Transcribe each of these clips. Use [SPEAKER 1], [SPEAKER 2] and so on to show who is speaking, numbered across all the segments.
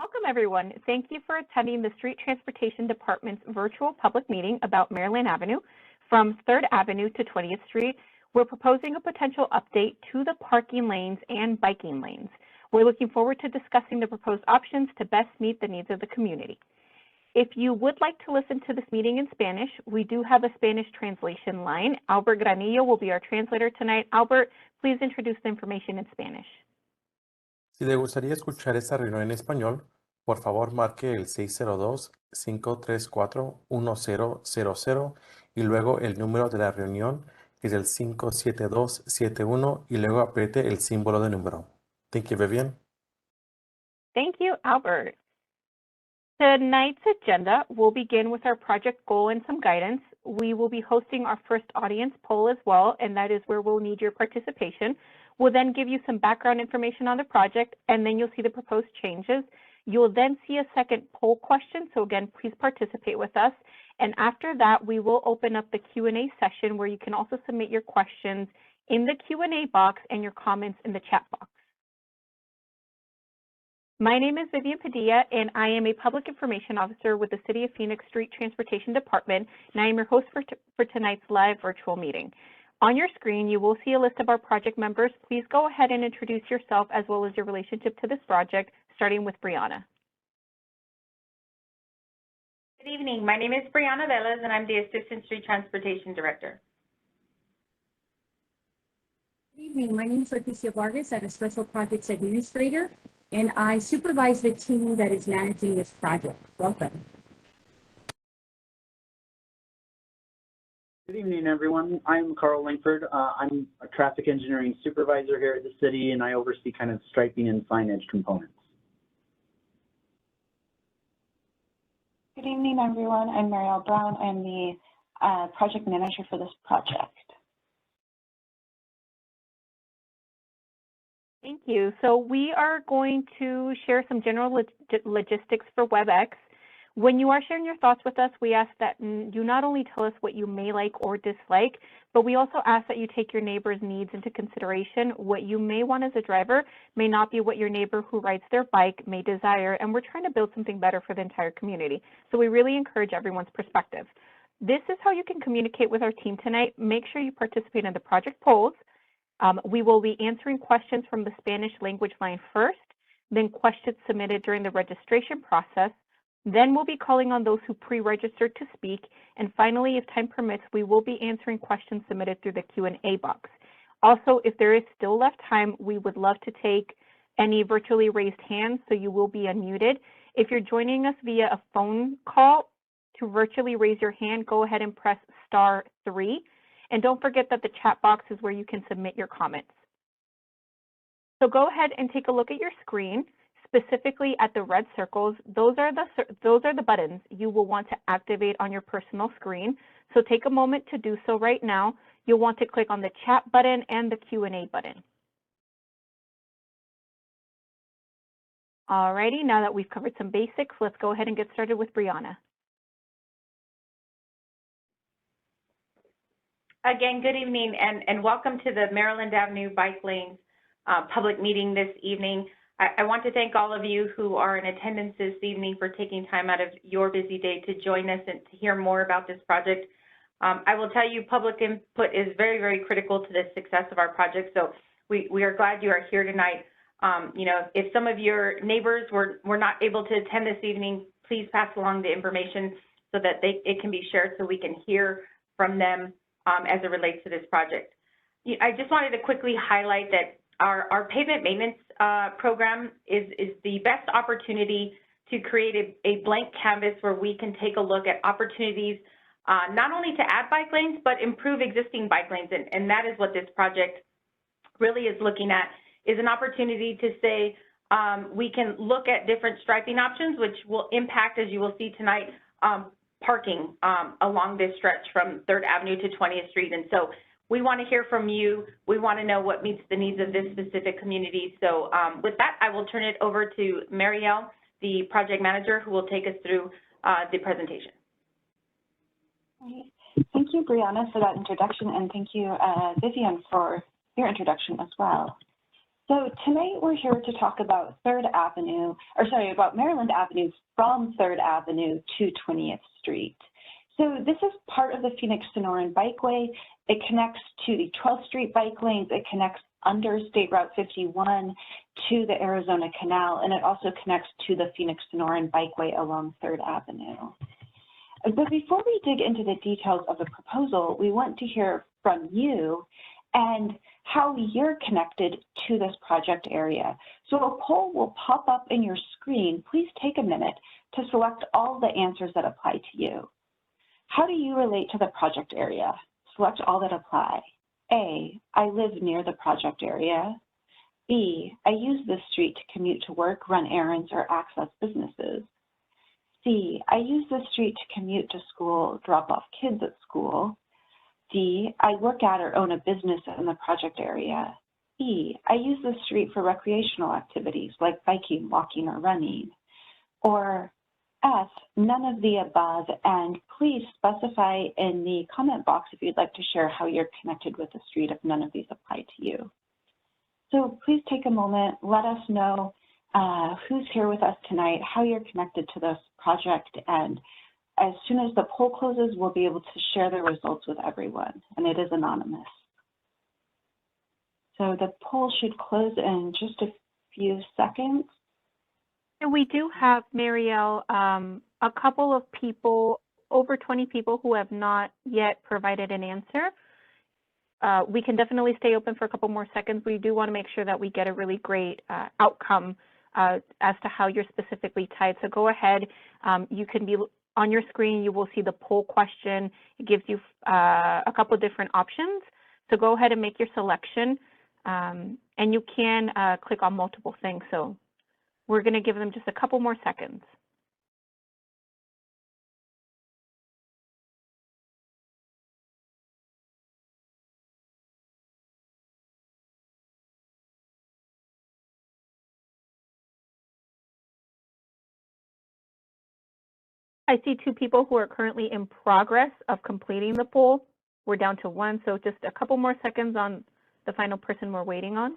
[SPEAKER 1] Welcome, everyone. Thank you for attending the Street Transportation Department's virtual public meeting about Maryland Avenue from 3rd Avenue to 20th Street. We're proposing a potential update to the parking lanes and biking lanes. We're looking forward to discussing the proposed options to best meet the needs of the community. If you would like to listen to this meeting in Spanish, we do have a Spanish translation line. Albert Granillo will be our translator tonight. Albert, please introduce the information in Spanish.
[SPEAKER 2] Si le gustaría escuchar esta reunión en español, por favor marque el 602-534-1000 y luego el número de la reunión, que es el 57271, y luego apriete el símbolo de número. Thank you, Vivian.
[SPEAKER 1] Thank you, Albert. Tonight's agenda will begin with our project goal and some guidance. We will be hosting our first audience poll as well, and that is where we'll need your participation. We'll then give you some background information on the project, and then you'll see the proposed changes. You'll then see a second poll question, so again, please participate with us. And after that, we will open up the Q&A session where you can also submit your questions in the Q&A box and your comments in the chat box. My name is Vivian Padilla, and I am a Public Information Officer with the City of Phoenix Street Transportation Department, and I am your host for tonight's live virtual meeting. On your screen, you will see a list of our project members. Please go ahead and introduce yourself as well as your relationship to this project, starting with Brianna.
[SPEAKER 3] Good evening. My name is Brianna Velez, and I'm the Assistant Street Transportation Director.
[SPEAKER 4] Good evening. My name is Leticia Vargas. I'm a Special Projects Administrator, and I supervise the team that is managing this project. Welcome.
[SPEAKER 5] Good evening, everyone. I'm Carl Langford. I'm a traffic engineering supervisor here at the city, and I oversee kind of striping and signage components.
[SPEAKER 6] Good evening, everyone. I'm Marielle Brown. I'm the project manager for this project.
[SPEAKER 1] Thank you. So we are going to share some general logistics for Webex. When you are sharing your thoughts with us, we ask that you not only tell us what you may like or dislike, but we also ask that you take your neighbor's needs into consideration. What you may want as a driver may not be what your neighbor who rides their bike may desire, and we're trying to build something better for the entire community. So we really encourage everyone's perspective. This is how you can communicate with our team tonight. Make sure you participate in the project polls. We will be answering questions from the Spanish language line first, then questions submitted during the registration process. Then we'll be calling on those who pre-registered to speak. And finally, if time permits, we will be answering questions submitted through the Q&A box. Also, if there is still left time, we would love to take any virtually raised hands, so you will be unmuted. If you're joining us via a phone call, to virtually raise your hand, go ahead and press *3. And don't forget that the chat box is where you can submit your comments. So go ahead and take a look at your screen. Specifically at the red circles, those are the buttons you will want to activate on your personal screen. So take a moment to do so right now. You'll want to click on the chat button and the Q&A button. Alrighty, now that we've covered some basics, let's go ahead and get started with Brianna.
[SPEAKER 3] Again, good evening and welcome to the Maryland Avenue Bike Lanes public meeting this evening. I want to thank all of you who are in attendance this evening for taking time out of your busy day to join us and to hear more about this project. I will tell you, public input is very, very critical to the success of our project, so we are glad you are here tonight. You know, if some of your neighbors were not able to attend this evening, please pass along the information so that it can be shared so we can hear from them as it relates to this project. I just wanted to quickly highlight that our pavement maintenance program is the best opportunity to create a blank canvas where we can take a look at opportunities not only to add bike lanes, but improve existing bike lanes. And that is what this project really is looking at, is an opportunity to say we can look at different striping options, which will impact, as you will see tonight, parking along this stretch from 3rd Avenue to 20th Street. And so we want to hear from you. We want to know what meets the needs of this specific community. So with that, I will turn it over to Marielle, the project manager, who will take us through the presentation.
[SPEAKER 6] Thank you, Brianna, for that introduction, and thank you, Vivian, for your introduction as well. So tonight we're here to talk about about Maryland Avenue from 3rd Avenue to 20th Street. So this is part of the Phoenix-Sonoran Bikeway. It connects to the 12th Street bike lanes. It connects under State Route 51 to the Arizona Canal, and it also connects to the Phoenix-Sonoran Bikeway along 3rd Avenue. But before we dig into the details of the proposal, we want to hear from you and how you're connected to this project area. So a poll will pop up in your screen. Please take a minute to select all the answers that apply to you. How do you relate to the project area? Select all that apply. A, I live near the project area. B, I use this street to commute to work, run errands, or access businesses. C, I use this street to commute to school, drop off kids at school. D, I work at or own a business in the project area. E, I use this street for recreational activities like biking, walking, or running. Or F, none of the above, and please specify in the comment box if you'd like to share how you're connected with the street if none of these apply to you. So please take a moment, let us know who's here with us tonight, how you're connected to this project, and as soon as the poll closes, we'll be able to share the results with everyone, and it is anonymous. So the poll should close in just a few seconds.
[SPEAKER 1] And we do have, Marielle, a couple of people, over 20 people who have not yet provided an answer. We can definitely stay open for a couple more seconds. We do want to make sure that we get a really great outcome as to how you're specifically tied. So go ahead. You can be on your screen. You will see the poll question. It gives you a couple of different options. So go ahead and make your selection. And you can click on multiple things. So we're going to give them just a couple more seconds. I see 2 people who are currently in progress of completing the poll. We're down to 1, so just a couple more seconds on the final person we're waiting on.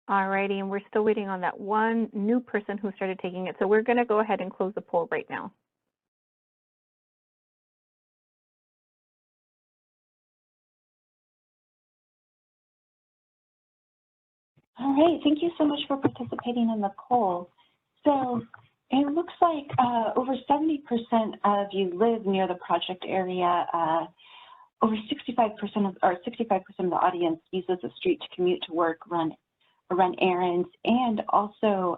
[SPEAKER 1] Alrighty, and we're still waiting on that one new person who started taking it. So we're going to go ahead and close the poll right now.
[SPEAKER 6] All right, thank you so much for participating in the poll. So it looks like over 70% of you live near the project area. Over 65% of the audience uses the street to commute to work, run errands, and also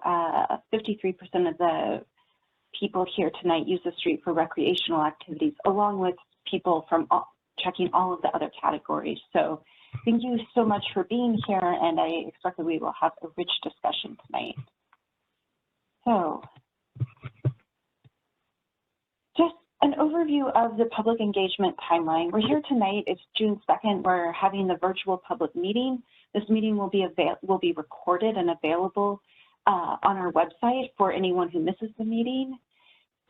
[SPEAKER 6] 53% of the people here tonight use the street for recreational activities, along with people from checking all of the other categories. So thank you so much for being here, and I expect that we will have a rich discussion tonight. So just an overview of the public engagement timeline. We're here tonight. It's June 2nd. We're having the virtual public meeting. This meeting will be recorded and available on our website for anyone who misses the meeting.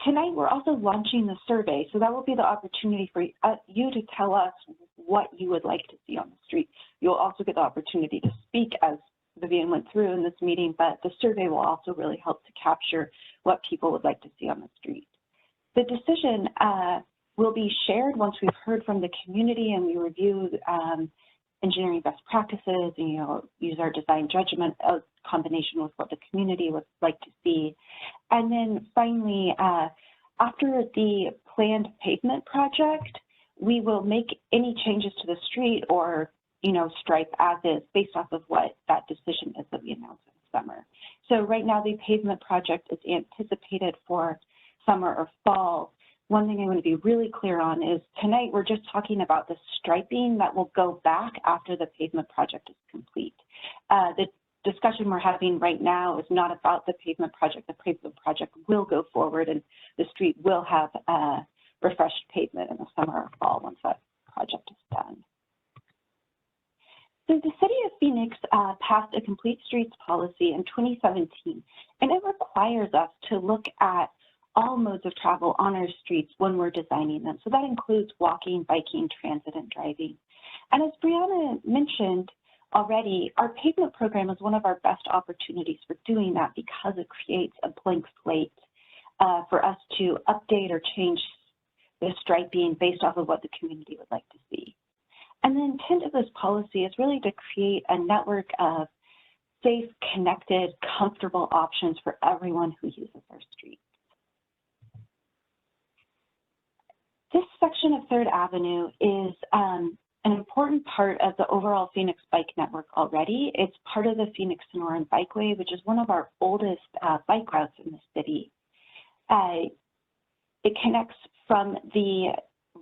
[SPEAKER 6] Tonight, we're also launching the survey, so that will be the opportunity for you to tell us what you would like to see on the street. You'll also get the opportunity to speak as Vivian went through in this meeting, but the survey will also really help to capture what people would like to see on the street. The decision will be shared once we've heard from the community and we review engineering best practices and use our design judgment of combination with what the community would like to see. And then finally, after the planned pavement project, we will make any changes to the street or stripe as is based off of what that decision is that we announced in the summer. So right now the pavement project is anticipated for summer or fall. One thing I want to be really clear on is tonight we're just talking about the striping that will go back after the pavement project is complete. The discussion we're having right now is not about the pavement project. The pavement project will go forward and the street will have refreshed pavement in the summer or fall once that project is done. So the City of Phoenix passed a complete streets policy in 2017, and it requires us to look at all modes of travel on our streets when we're designing them. So that includes walking, biking, transit, and driving. And as Brianna mentioned already, our pavement program is one of our best opportunities for doing that because it creates a blank slate for us to update or change the striping based off of what the community would like to see. And the intent of this policy is really to create a network of safe, connected, comfortable options for everyone who uses our streets. This section of 3rd Avenue is an important part of the overall Phoenix Bike Network already. It's part of the Phoenix-Sonoran Bikeway, which is one of our oldest bike routes in the city. It connects from the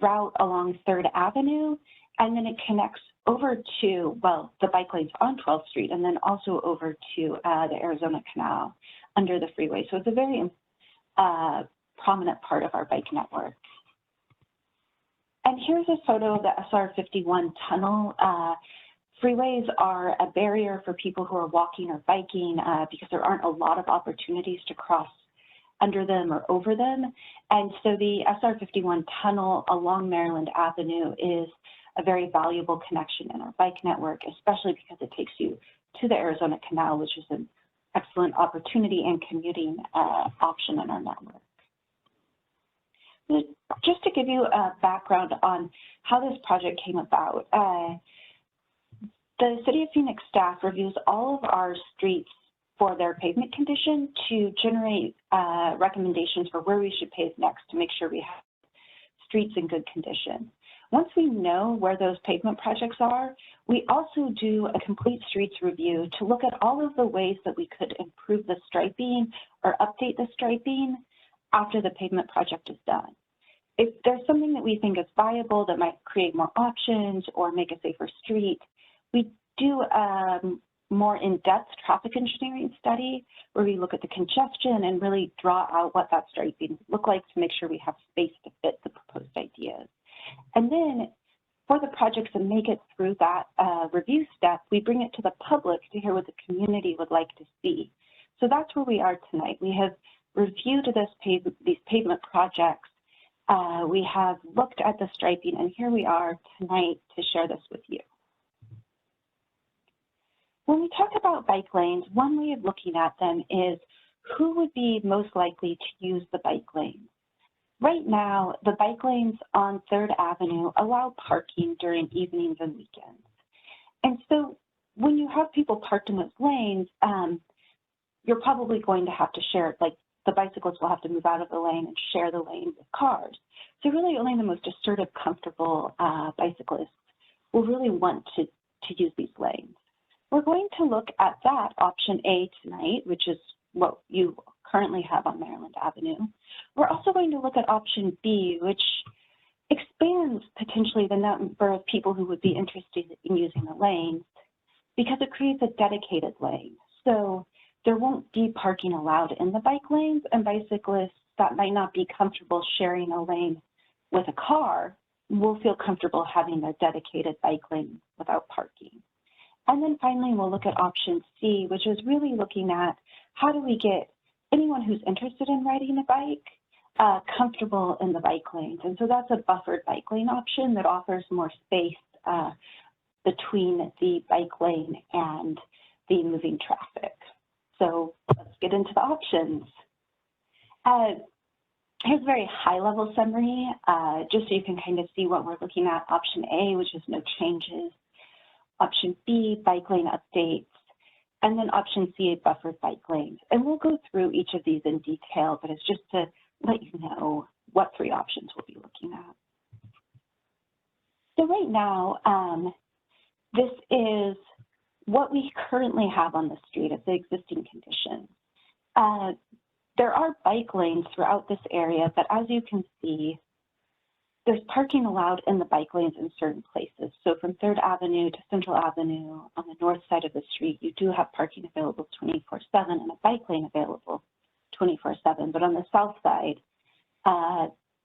[SPEAKER 6] route along 3rd Avenue, and then it connects over to, well, the bike lanes on 12th Street, and then also over to the Arizona Canal under the freeway. So it's a very prominent part of our bike network. And here's a photo of the Sr51 Tunnel. Freeways are a barrier for people who are walking or biking because there aren't a lot of opportunities to cross under them or over them. And so the Sr51 Tunnel along Maryland Avenue is a very valuable connection in our bike network, especially because it takes you to the Arizona Canal, which is an excellent opportunity and commuting option in our network. Just to give you a background on how this project came about, the City of Phoenix staff reviews all of our streets for their pavement condition to generate recommendations for where we should pave next to make sure we have streets in good condition. Once we know where those pavement projects are, we also do a complete streets review to look at all of the ways that we could improve the striping or update the striping after the pavement project is done. If there's something that we think is viable that might create more options or make a safer street, we do a more in-depth traffic engineering study where we look at the congestion and really draw out what that striping look like to make sure we have space to fit the proposed ideas. And then for the projects that make it through that review step, we bring it to the public to hear what the community would like to see. So that's where we are tonight. We have reviewed these pavement projects. We have looked at the striping, and here we are tonight to share this with you. When we talk about bike lanes, one way of looking at them is who would be most likely to use the bike lanes. Right now, the bike lanes on 3rd Avenue allow parking during evenings and weekends. And so when you have people parked in those lanes, you're probably going to have to share it, like the bicyclists will have to move out of the lane and share the lane with cars. So really only the most assertive, comfortable bicyclists will really want to use these lanes. We're going to look at that option A tonight, which is what you currently have on Maryland Avenue. We're also going to look at option B, which expands potentially the number of people who would be interested in using the lanes because it creates a dedicated lane. So there won't be parking allowed in the bike lanes, and bicyclists that might not be comfortable sharing a lane with a car will feel comfortable having a dedicated bike lane without parking. And then finally, we'll look at option C, which is really looking at how do we get anyone who's interested in riding a bike comfortable in the bike lanes. And so that's a buffered bike lane option that offers more space between the bike lane and the moving traffic. So let's get into the options. Here's a very high-level summary, just so you can kind of see what we're looking at. Option A, which is no changes. Option B, bike lane updates. And then option C, buffered bike lanes. And we'll go through each of these in detail, but it's just to let you know what 3 options we'll be looking at. So right now, this is what we currently have on the street as the existing condition. There are bike lanes throughout this area, but as you can see, there's parking allowed in the bike lanes in certain places. So from 3rd Avenue to Central Avenue on the north side of the street, you do have parking available 24/7 and a bike lane available 24/7. But on the south side,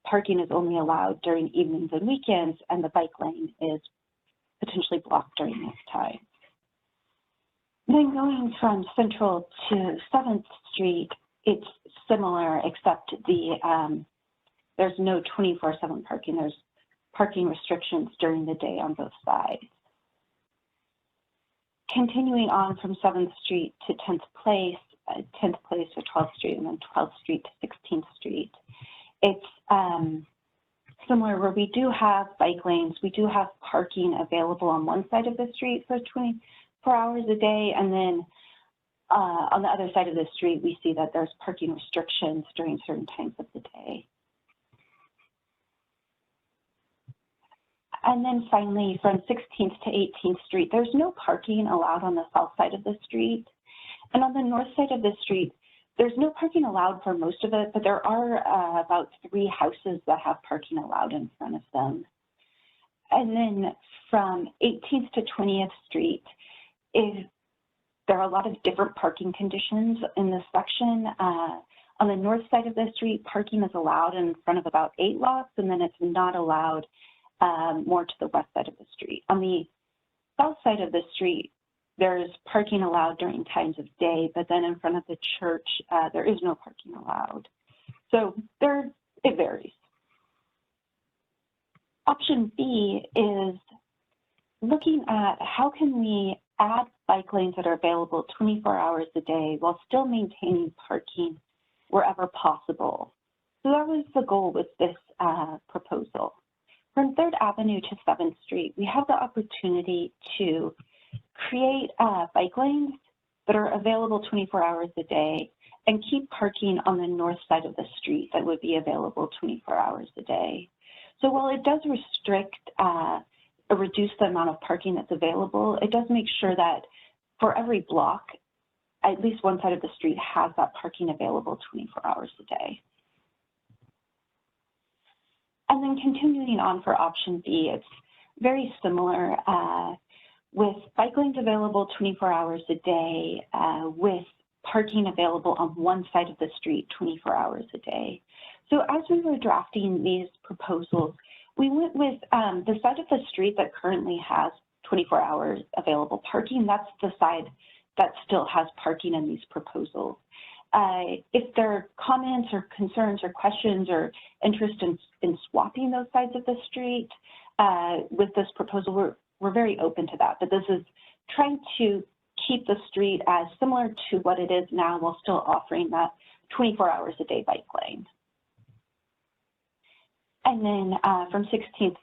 [SPEAKER 6] parking is only allowed during evenings and weekends, and the bike lane is potentially blocked during this time. Then going from Central to 7th Street, it's similar, except there's no 24/7 parking. There's parking restrictions during the day on both sides. Continuing on from 7th Street to 10th Place to 12th Street, and then 12th Street to 16th Street. It's similar where we do have bike lanes. We do have parking available on one side of the street for 24 hours a day, and then on the other side of the street, we see that there's parking restrictions during certain times of the day. And then finally, from 16th to 18th Street, there's no parking allowed on the south side of the street. And on the north side of the street, there's no parking allowed for most of it, but there are about 3 houses that have parking allowed in front of them. And then from 18th to 20th Street, there are a lot of different parking conditions in this section. On the north side of the street, parking is allowed in front of about 8 lots, and then it's not allowed more to the west side of the street. On the south side of the street, there's parking allowed during times of day, but then in front of the church, there is no parking allowed. So it varies. Option B is looking at how can we add bike lanes that are available 24 hours a day while still maintaining parking wherever possible. So that was the goal with this proposal. From 3rd Avenue to 7th Street, we have the opportunity to create bike lanes that are available 24 hours a day and keep parking on the north side of the street that would be available 24 hours a day. So while it does restrict or reduce the amount of parking that's available, it does make sure that for every block, at least one side of the street has that parking available 24 hours a day. And then continuing on for option B, it's very similar with bike lanes available 24 hours a day with parking available on one side of the street 24 hours a day. So as we were drafting these proposals, we went with the side of the street that currently has 24 hours available parking. That's the side that still has parking in these proposals. If there are comments or concerns or questions or interest in swapping those sides of the street with this proposal, we're very open to that. But this is trying to keep the street as similar to what it is now while still offering that 24 hours a day bike lane. And then from 16th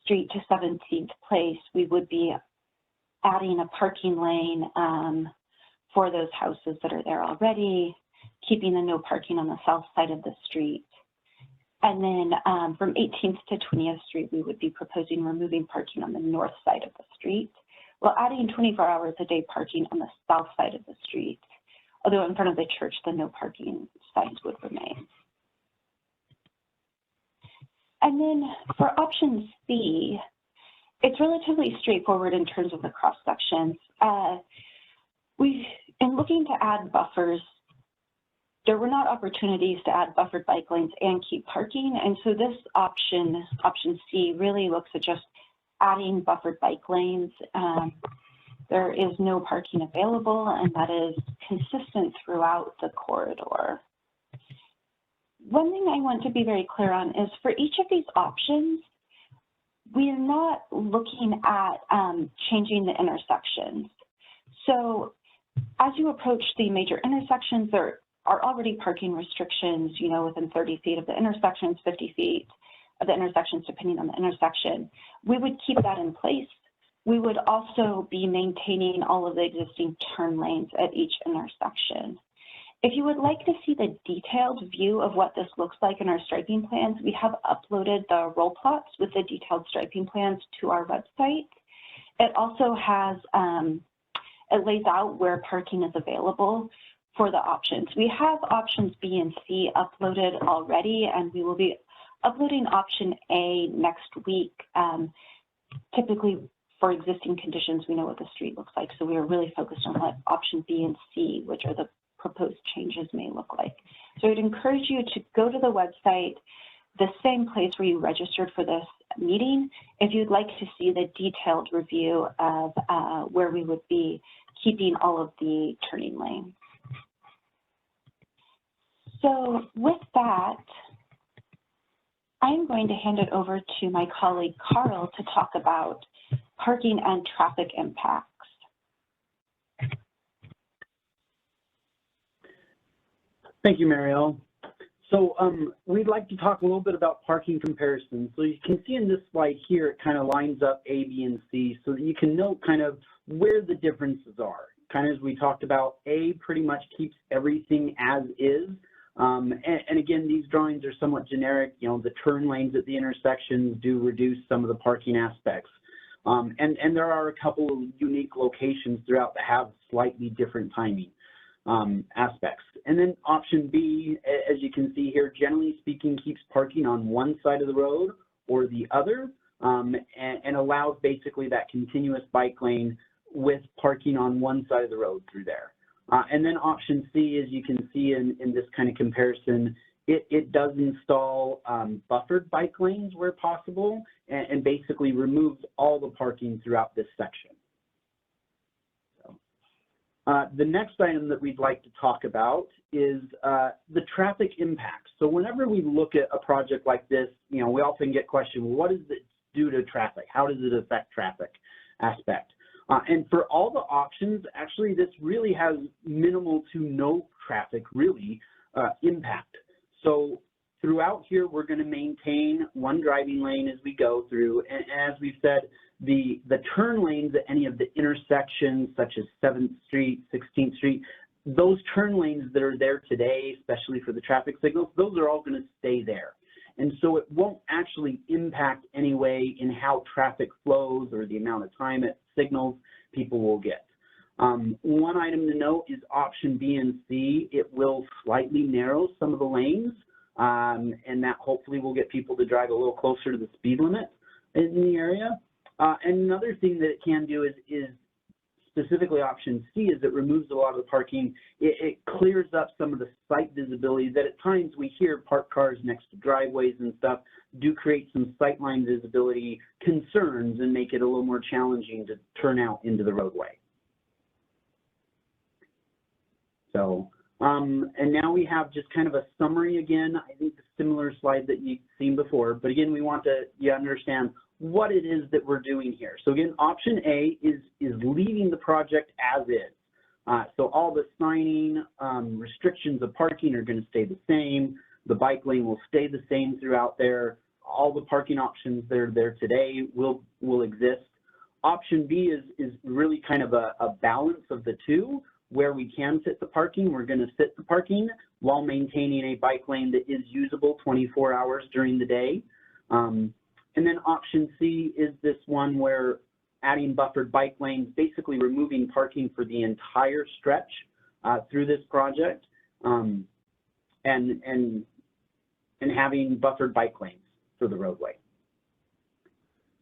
[SPEAKER 6] Street to 17th Place, we would be adding a parking lane for those houses that are there already, keeping the no parking on the south side of the street. And then from 18th to 20th Street, we would be proposing removing parking on the north side of the street, while adding 24 hours a day parking on the south side of the street. Although in front of the church, the no parking signs would remain. And then for option C, it's relatively straightforward in terms of the cross sections. In looking to add buffers, there were not opportunities to add buffered bike lanes and keep parking. And so this option C, really looks at just adding buffered bike lanes. There is no parking available, and that is consistent throughout the corridor. One thing I want to be very clear on is for each of these options, we are not looking at changing the intersections. So as you approach the major intersections, there are already parking restrictions, within 30 feet of the intersections, 50 feet of the intersections, depending on the intersection. We would keep that in place. We would also be maintaining all of the existing turn lanes at each intersection. If you would like to see the detailed view of what this looks like in our striping plans, we have uploaded the roll plots with the detailed striping plans to our website. It also has, it lays out where parking is available for the options. We have options B and C uploaded already, and we will be uploading option A next week. Typically for existing conditions, we know what the street looks like, so we are really focused on what option B and C, which are the proposed changes, may look like. So I'd encourage you to go to the website, the same place where you registered for this meeting if you'd like to see the detailed review of where we would be keeping all of the turning lanes. So with that, I'm going to hand it over to my colleague Carl to talk about parking and traffic impacts.
[SPEAKER 5] Thank you, Marielle. So we'd like to talk a little bit about parking comparisons. So you can see in this slide here, it kind of lines up A, B, and C so that you can note kind of where the differences are. Kind of as we talked about, A pretty much keeps everything as is. And again, these drawings are somewhat generic. You know, the turn lanes at the intersections do reduce some of the parking aspects. And there are a couple of unique locations throughout that have slightly different timing aspects. And then option B, as you can see here, generally speaking, keeps parking on one side of the road or the other, and allows basically that continuous bike lane with parking on one side of the road through there. And then option C, as you can see in this kind of comparison, it does install buffered bike lanes where possible and basically removes all the parking throughout this section. So, the next item that we'd like to talk about is the traffic impacts. So whenever we look at a project like this, you know, we often get questioned, well, what does it do to traffic? How does it affect traffic aspect? And for all the options, actually, this really has minimal to no traffic, really, impact. So throughout here, we're going to maintain one driving lane as we go through. And as we've said, the turn lanes at any of the intersections, such as 7th Street, 16th Street, those turn lanes that are there today, especially for the traffic signals, those are all going to stay there. And so it won't actually impact any way in how traffic flows or the amount of time it signals people will get. One item to note is option B and C. It will slightly narrow some of the lanes, and that hopefully will get people to drive a little closer to the speed limit in the area. And another thing that it can do is specifically option C, is it removes a lot of the parking. It clears up some of the sight visibility that at times we hear parked cars next to driveways and stuff do create some sightline visibility concerns and make it a little more challenging to turn out into the roadway. So, and now we have just kind of a summary again. I think the similar slide that you've seen before, but again, we want you to understand what it is that we're doing here. So again, option A is leaving the project as is. So all the signing, restrictions of parking are going to stay the same. The bike lane will stay the same throughout there. All the parking options that are there today will exist. Option B is really kind of a balance of the two. Where we can fit the parking, we're going to fit the parking while maintaining a bike lane that is usable 24 hours during the day. And then option C is this one where adding buffered bike lanes, basically removing parking for the entire stretch through this project, and having buffered bike lanes for the roadway.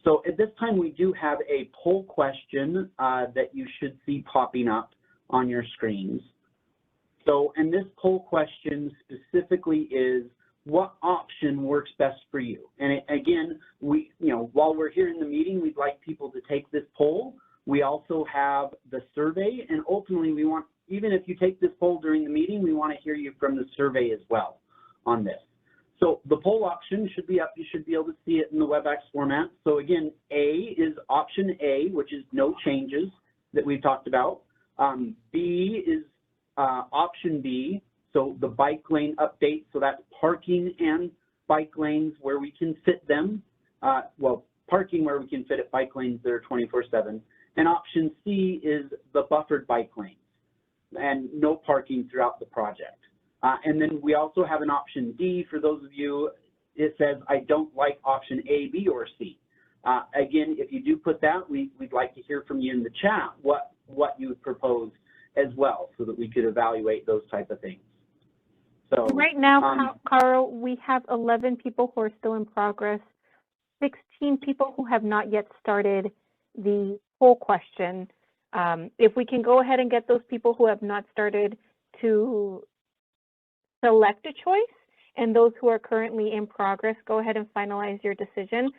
[SPEAKER 5] So at this time, we do have a poll question that you should see popping up on your screens. So, and this poll question specifically is, what option works best for you? And again, while we're here in the meeting, we'd like people to take this poll. We also have the survey, and ultimately we want, even if you take this poll during the meeting, we want to hear you from the survey as well on this. So the poll option should be up. You should be able to see it in the Webex format. So again, A is option A, which is no changes that we've talked about. B is option B, so the bike lane update, so that's parking and bike lanes where we can fit them. Well, parking where we can fit at bike lanes that are 24/7. And option C is the buffered bike lanes and no parking throughout the project. And then we also have an option D for those of you, it says, I don't like option A, B, or C. Again, if you do put that, we'd like to hear from you in the chat what you would propose as well so that we could evaluate those type of things. So
[SPEAKER 1] right now, Carl, we have 11 people who are still in progress, 16 people who have not yet started the poll question. If we can go ahead and get those people who have not started to select a choice, and those who are currently in progress, go ahead and finalize your decision.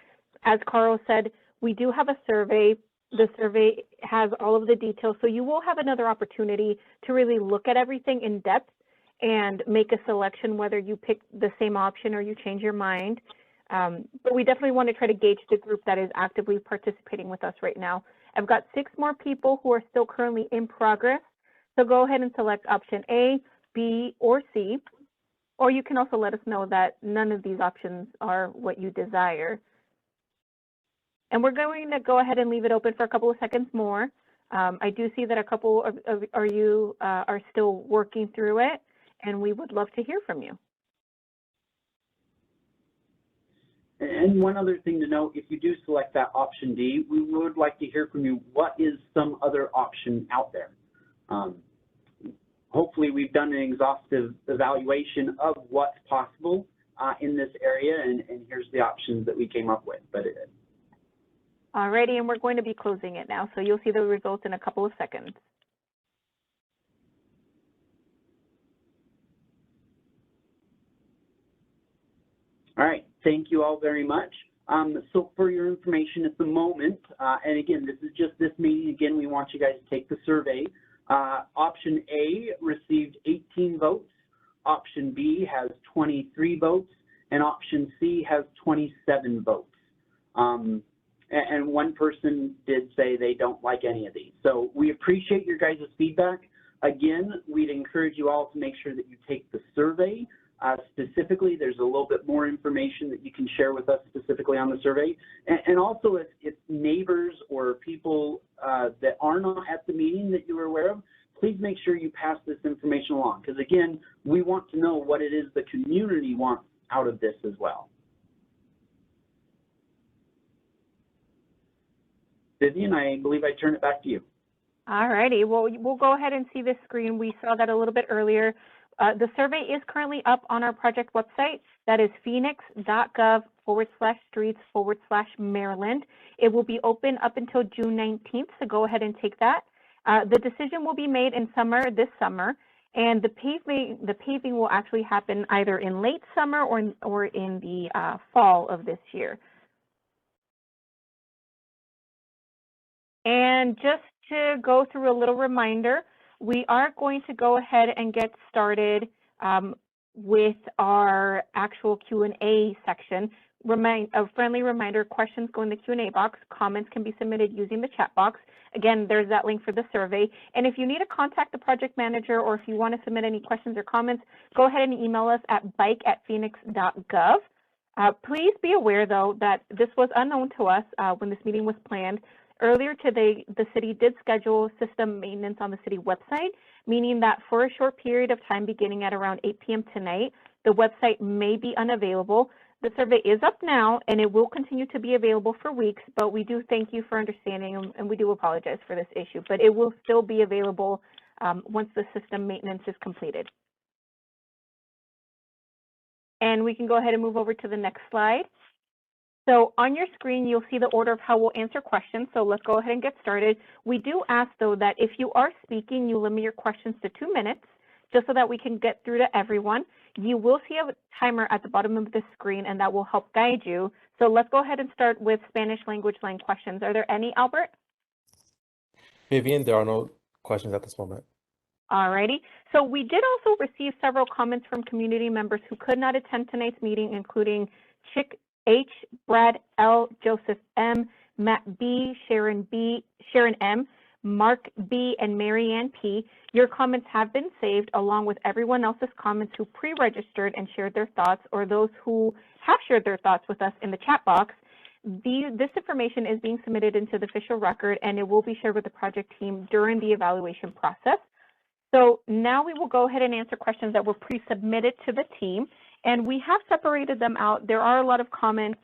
[SPEAKER 1] As Carl said, we do have a survey. The survey has all of the details, so you will have another opportunity to really look at everything in depth and make a selection, whether you pick the same option or you change your mind. But we definitely want to try to gauge the group that is actively participating with us right now. I've got 6 more people who are still currently in progress. So go ahead and select option A, B, or C, or you can also let us know that none of these options are what you desire. And we're going to go ahead and leave it open for a couple of seconds more. I do see that a couple of you are still working through it, and we would love to hear from you.
[SPEAKER 5] And one other thing to note, if you do select that option D, we would like to hear from you, what is some other option out there? Hopefully we've done an exhaustive evaluation of what's possible in this area, and here's the options that we came up with.
[SPEAKER 1] Alrighty, and we're going to be closing it now, so you'll see the results in a couple of seconds.
[SPEAKER 5] All right, thank you all very much. So for your information at the moment, and again, this is just this meeting. Again, we want you guys to take the survey. Option A received 18 votes. Option B has 23 votes, and option C has 27 votes. And one person did say they don't like any of these. So we appreciate your guys' feedback. Again, we'd encourage you all to make sure that you take the survey. Specifically, there's a little bit more information that you can share with us specifically on the survey. And also, if neighbors or people that are not at the meeting that you are aware of, please make sure you pass this information along. Because again, we want to know what it is the community wants out of this as well. Vivian, I believe I turn it back to you.
[SPEAKER 1] All righty, well, we'll go ahead and see this screen. We saw that a little bit earlier. The survey is currently up on our project website. That is Phoenix.gov/streets/Maryland. It will be open up until June 19th, so go ahead and take that. The decision will be made in this summer, and the paving will actually happen either in late summer or in the fall of this year. And just to go through a little reminder, we are going to go ahead and get started with our actual Q&A section. A friendly reminder, questions go in the Q&A box. Comments can be submitted using the chat box. Again, there's that link for the survey. And if you need to contact the project manager, or if you want to submit any questions or comments, go ahead and email us at bike@phoenix.gov. Please be aware, though, that this was unknown to us when this meeting was planned. Earlier today, the city did schedule system maintenance on the city website, meaning that for a short period of time beginning at around 8 p.m. tonight, the website may be unavailable. The survey is up now, and it will continue to be available for weeks, but we do thank you for understanding, and we do apologize for this issue, but it will still be available once the system maintenance is completed. And we can go ahead and move over to the next slide. So on your screen, you'll see the order of how we'll answer questions. So let's go ahead and get started. We do ask, though, that if you are speaking, you limit your questions to 2 minutes, just so that we can get through to everyone. You will see a timer at the bottom of the screen, and that will help guide you. So let's go ahead and start with Spanish language line questions. Are there any, Albert?
[SPEAKER 2] Vivian, there are no questions at this moment.
[SPEAKER 1] Alrighty. So we did also receive several comments from community members who could not attend tonight's meeting, including Chick H, Brad L, Joseph M, Matt B, Sharon M, Mark B, and Marianne P. Your comments have been saved along with everyone else's comments who pre-registered and shared their thoughts, or those who have shared their thoughts with us in the chat box. This information is being submitted into the official record, and it will be shared with the project team during the evaluation process. So now we will go ahead and answer questions that were pre-submitted to the team. And we have separated them out. There are a lot of comments.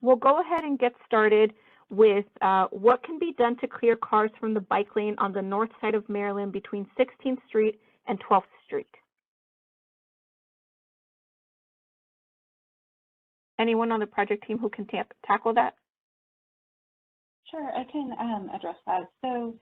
[SPEAKER 1] We'll go ahead and get started with what can be done to clear cars from the bike lane on the north side of Maryland between 16th Street and 12th Street. Anyone on the project team who can tackle that?
[SPEAKER 6] Sure, I can address that. So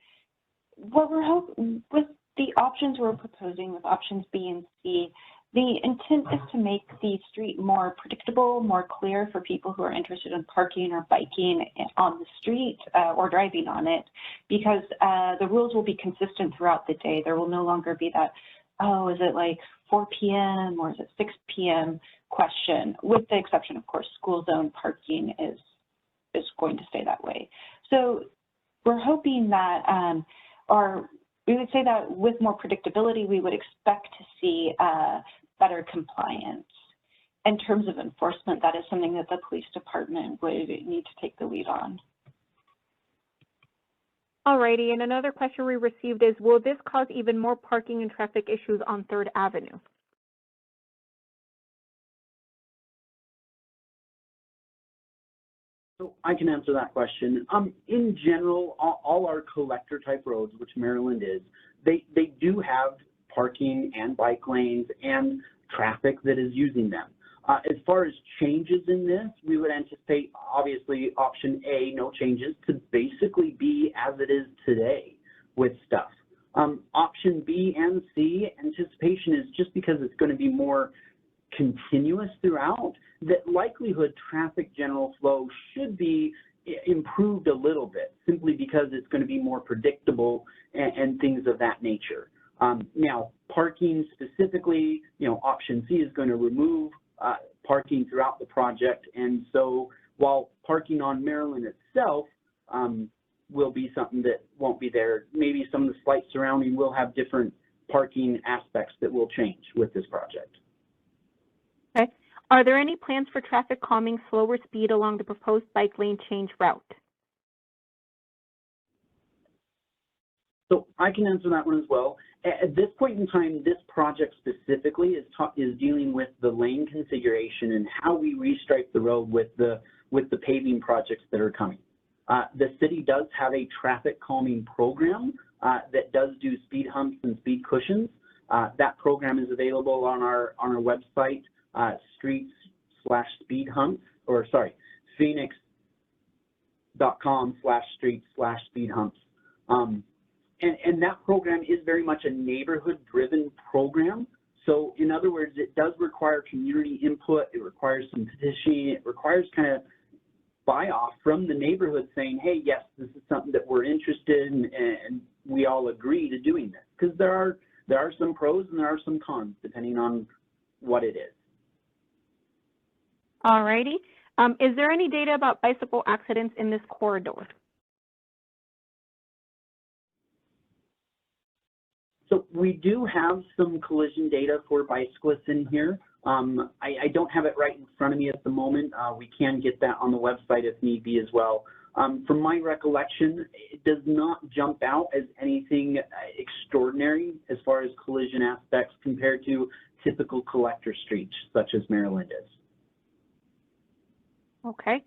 [SPEAKER 6] what we're hoping with the options we're proposing with options B and C, The intent is to make the street more predictable, more clear for people who are interested in parking or biking on the street or driving on it, because the rules will be consistent throughout the day. There will no longer be that, oh, is it like 4 p.m. or is it 6 p.m. question, with the exception, of course, school zone parking is going to stay that way. So we're hoping that, or we would say that with more predictability, we would expect to see better compliance. In terms of enforcement, that is something that the police department would need to take the lead on.
[SPEAKER 1] Alrighty, and another question we received is, will this cause even more parking and traffic issues on 3rd Avenue?
[SPEAKER 5] So I can answer that question. In general, all our collector type roads, which Maryland is, they do have parking and bike lanes and traffic that is using them. As far as changes in this, we would anticipate, obviously, option A, no changes, to basically be as it is today with stuff. Option B and C, anticipation is just because it's going to be more continuous throughout, that likelihood traffic general flow should be improved a little bit, simply because it's going to be more predictable and things of that nature. Now, parking specifically, option C is going to remove parking throughout the project, and so while parking on Maryland itself will be something that won't be there, maybe some of the slight surrounding will have different parking aspects that will change with this project.
[SPEAKER 1] Okay. Are there any plans for traffic calming slower speed along the proposed bike lane change route?
[SPEAKER 5] So I can answer that one as well. At this point in time, this project specifically is dealing with the lane configuration and how we restripe the road with the paving projects that are coming. The city does have a traffic calming program that does do speed humps and speed cushions. That program is available on our website, streets/speed humps, or sorry, Phoenix.com/streets/speed humps. And that program is very much a neighborhood-driven program. So in other words, it does require community input. It requires some petitioning. It requires kind of buy-off from the neighborhood saying, hey, yes, this is something that we're interested in, and we all agree to doing this. Because there are some pros and there are some cons, depending on what it is.
[SPEAKER 1] All righty. Is there any data about bicycle accidents in this corridor?
[SPEAKER 5] So we do have some collision data for bicyclists in here. I don't have it right in front of me at the moment. We can get that on the website if need be as well. From my recollection, it does not jump out as anything extraordinary as far as collision aspects compared to typical collector streets such as Maryland is.
[SPEAKER 1] Okay.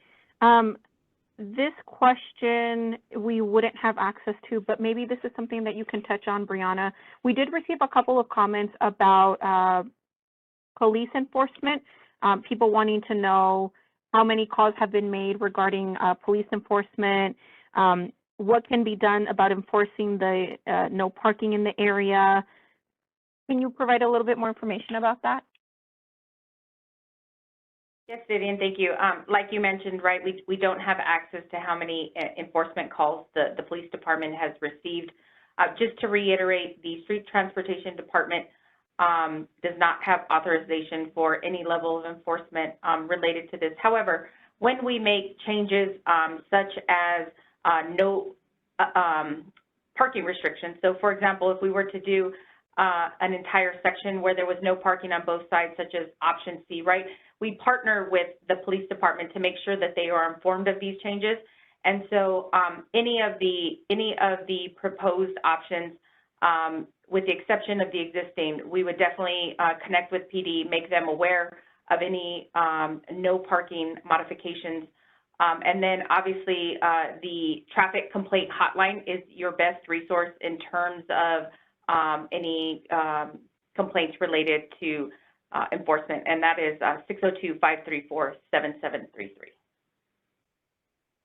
[SPEAKER 1] This question we wouldn't have access to, but maybe this is something that you can touch on, Brianna. We did receive a couple of comments about police enforcement, people wanting to know how many calls have been made regarding police enforcement, what can be done about enforcing the no parking in the area. Can you provide a little bit more information about that?
[SPEAKER 3] Yes, Vivian, thank you. Like you mentioned, right, we don't have access to how many enforcement calls the police department has received. Just to reiterate, the Street Transportation Department does not have authorization for any level of enforcement related to this. However, when we make changes such as no parking restrictions, so for example, if we were to do an entire section where there was no parking on both sides, such as option C, right? We partner with the police department to make sure that they are informed of these changes. And so any of the proposed options, with the exception of the existing, we would definitely connect with PD, make them aware of any no parking modifications. And then obviously the traffic complaint hotline is your best resource in terms of any complaints related to enforcement, and that is 602-534-7733.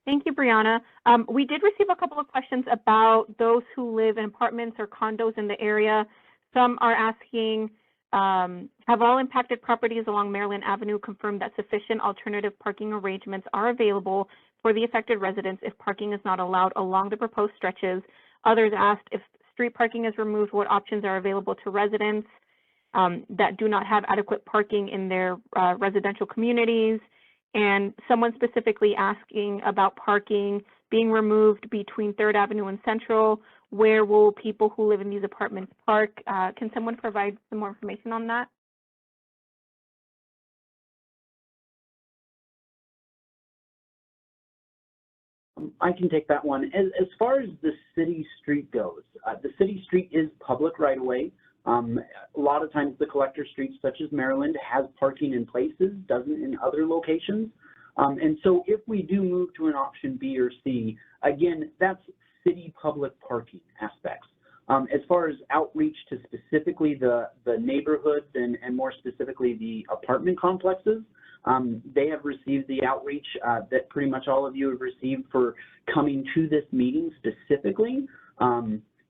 [SPEAKER 1] Thank you, Brianna. We did receive a couple of questions about those who live in apartments or condos in the area. Some are asking, Have all impacted properties along Maryland Avenue confirmed that sufficient alternative parking arrangements are available for the affected residents if parking is not allowed along the proposed stretches? Others asked if street parking is removed, what options are available to residents that do not have adequate parking in their residential communities? And someone specifically asking about parking being removed between 3rd Avenue and Central. Where will people who live in these apartments park? Can someone provide some more information on that?
[SPEAKER 5] I can take that one. As far as the city street goes, the city street is public right away. A lot of times the collector streets, such as Maryland, has parking in places, doesn't in other locations. And so if we do move to an option B or C, again, that's city public parking aspects. As far as outreach to specifically the neighborhoods and more specifically the apartment complexes, they have received the outreach that pretty much all of you have received for coming to this meeting specifically.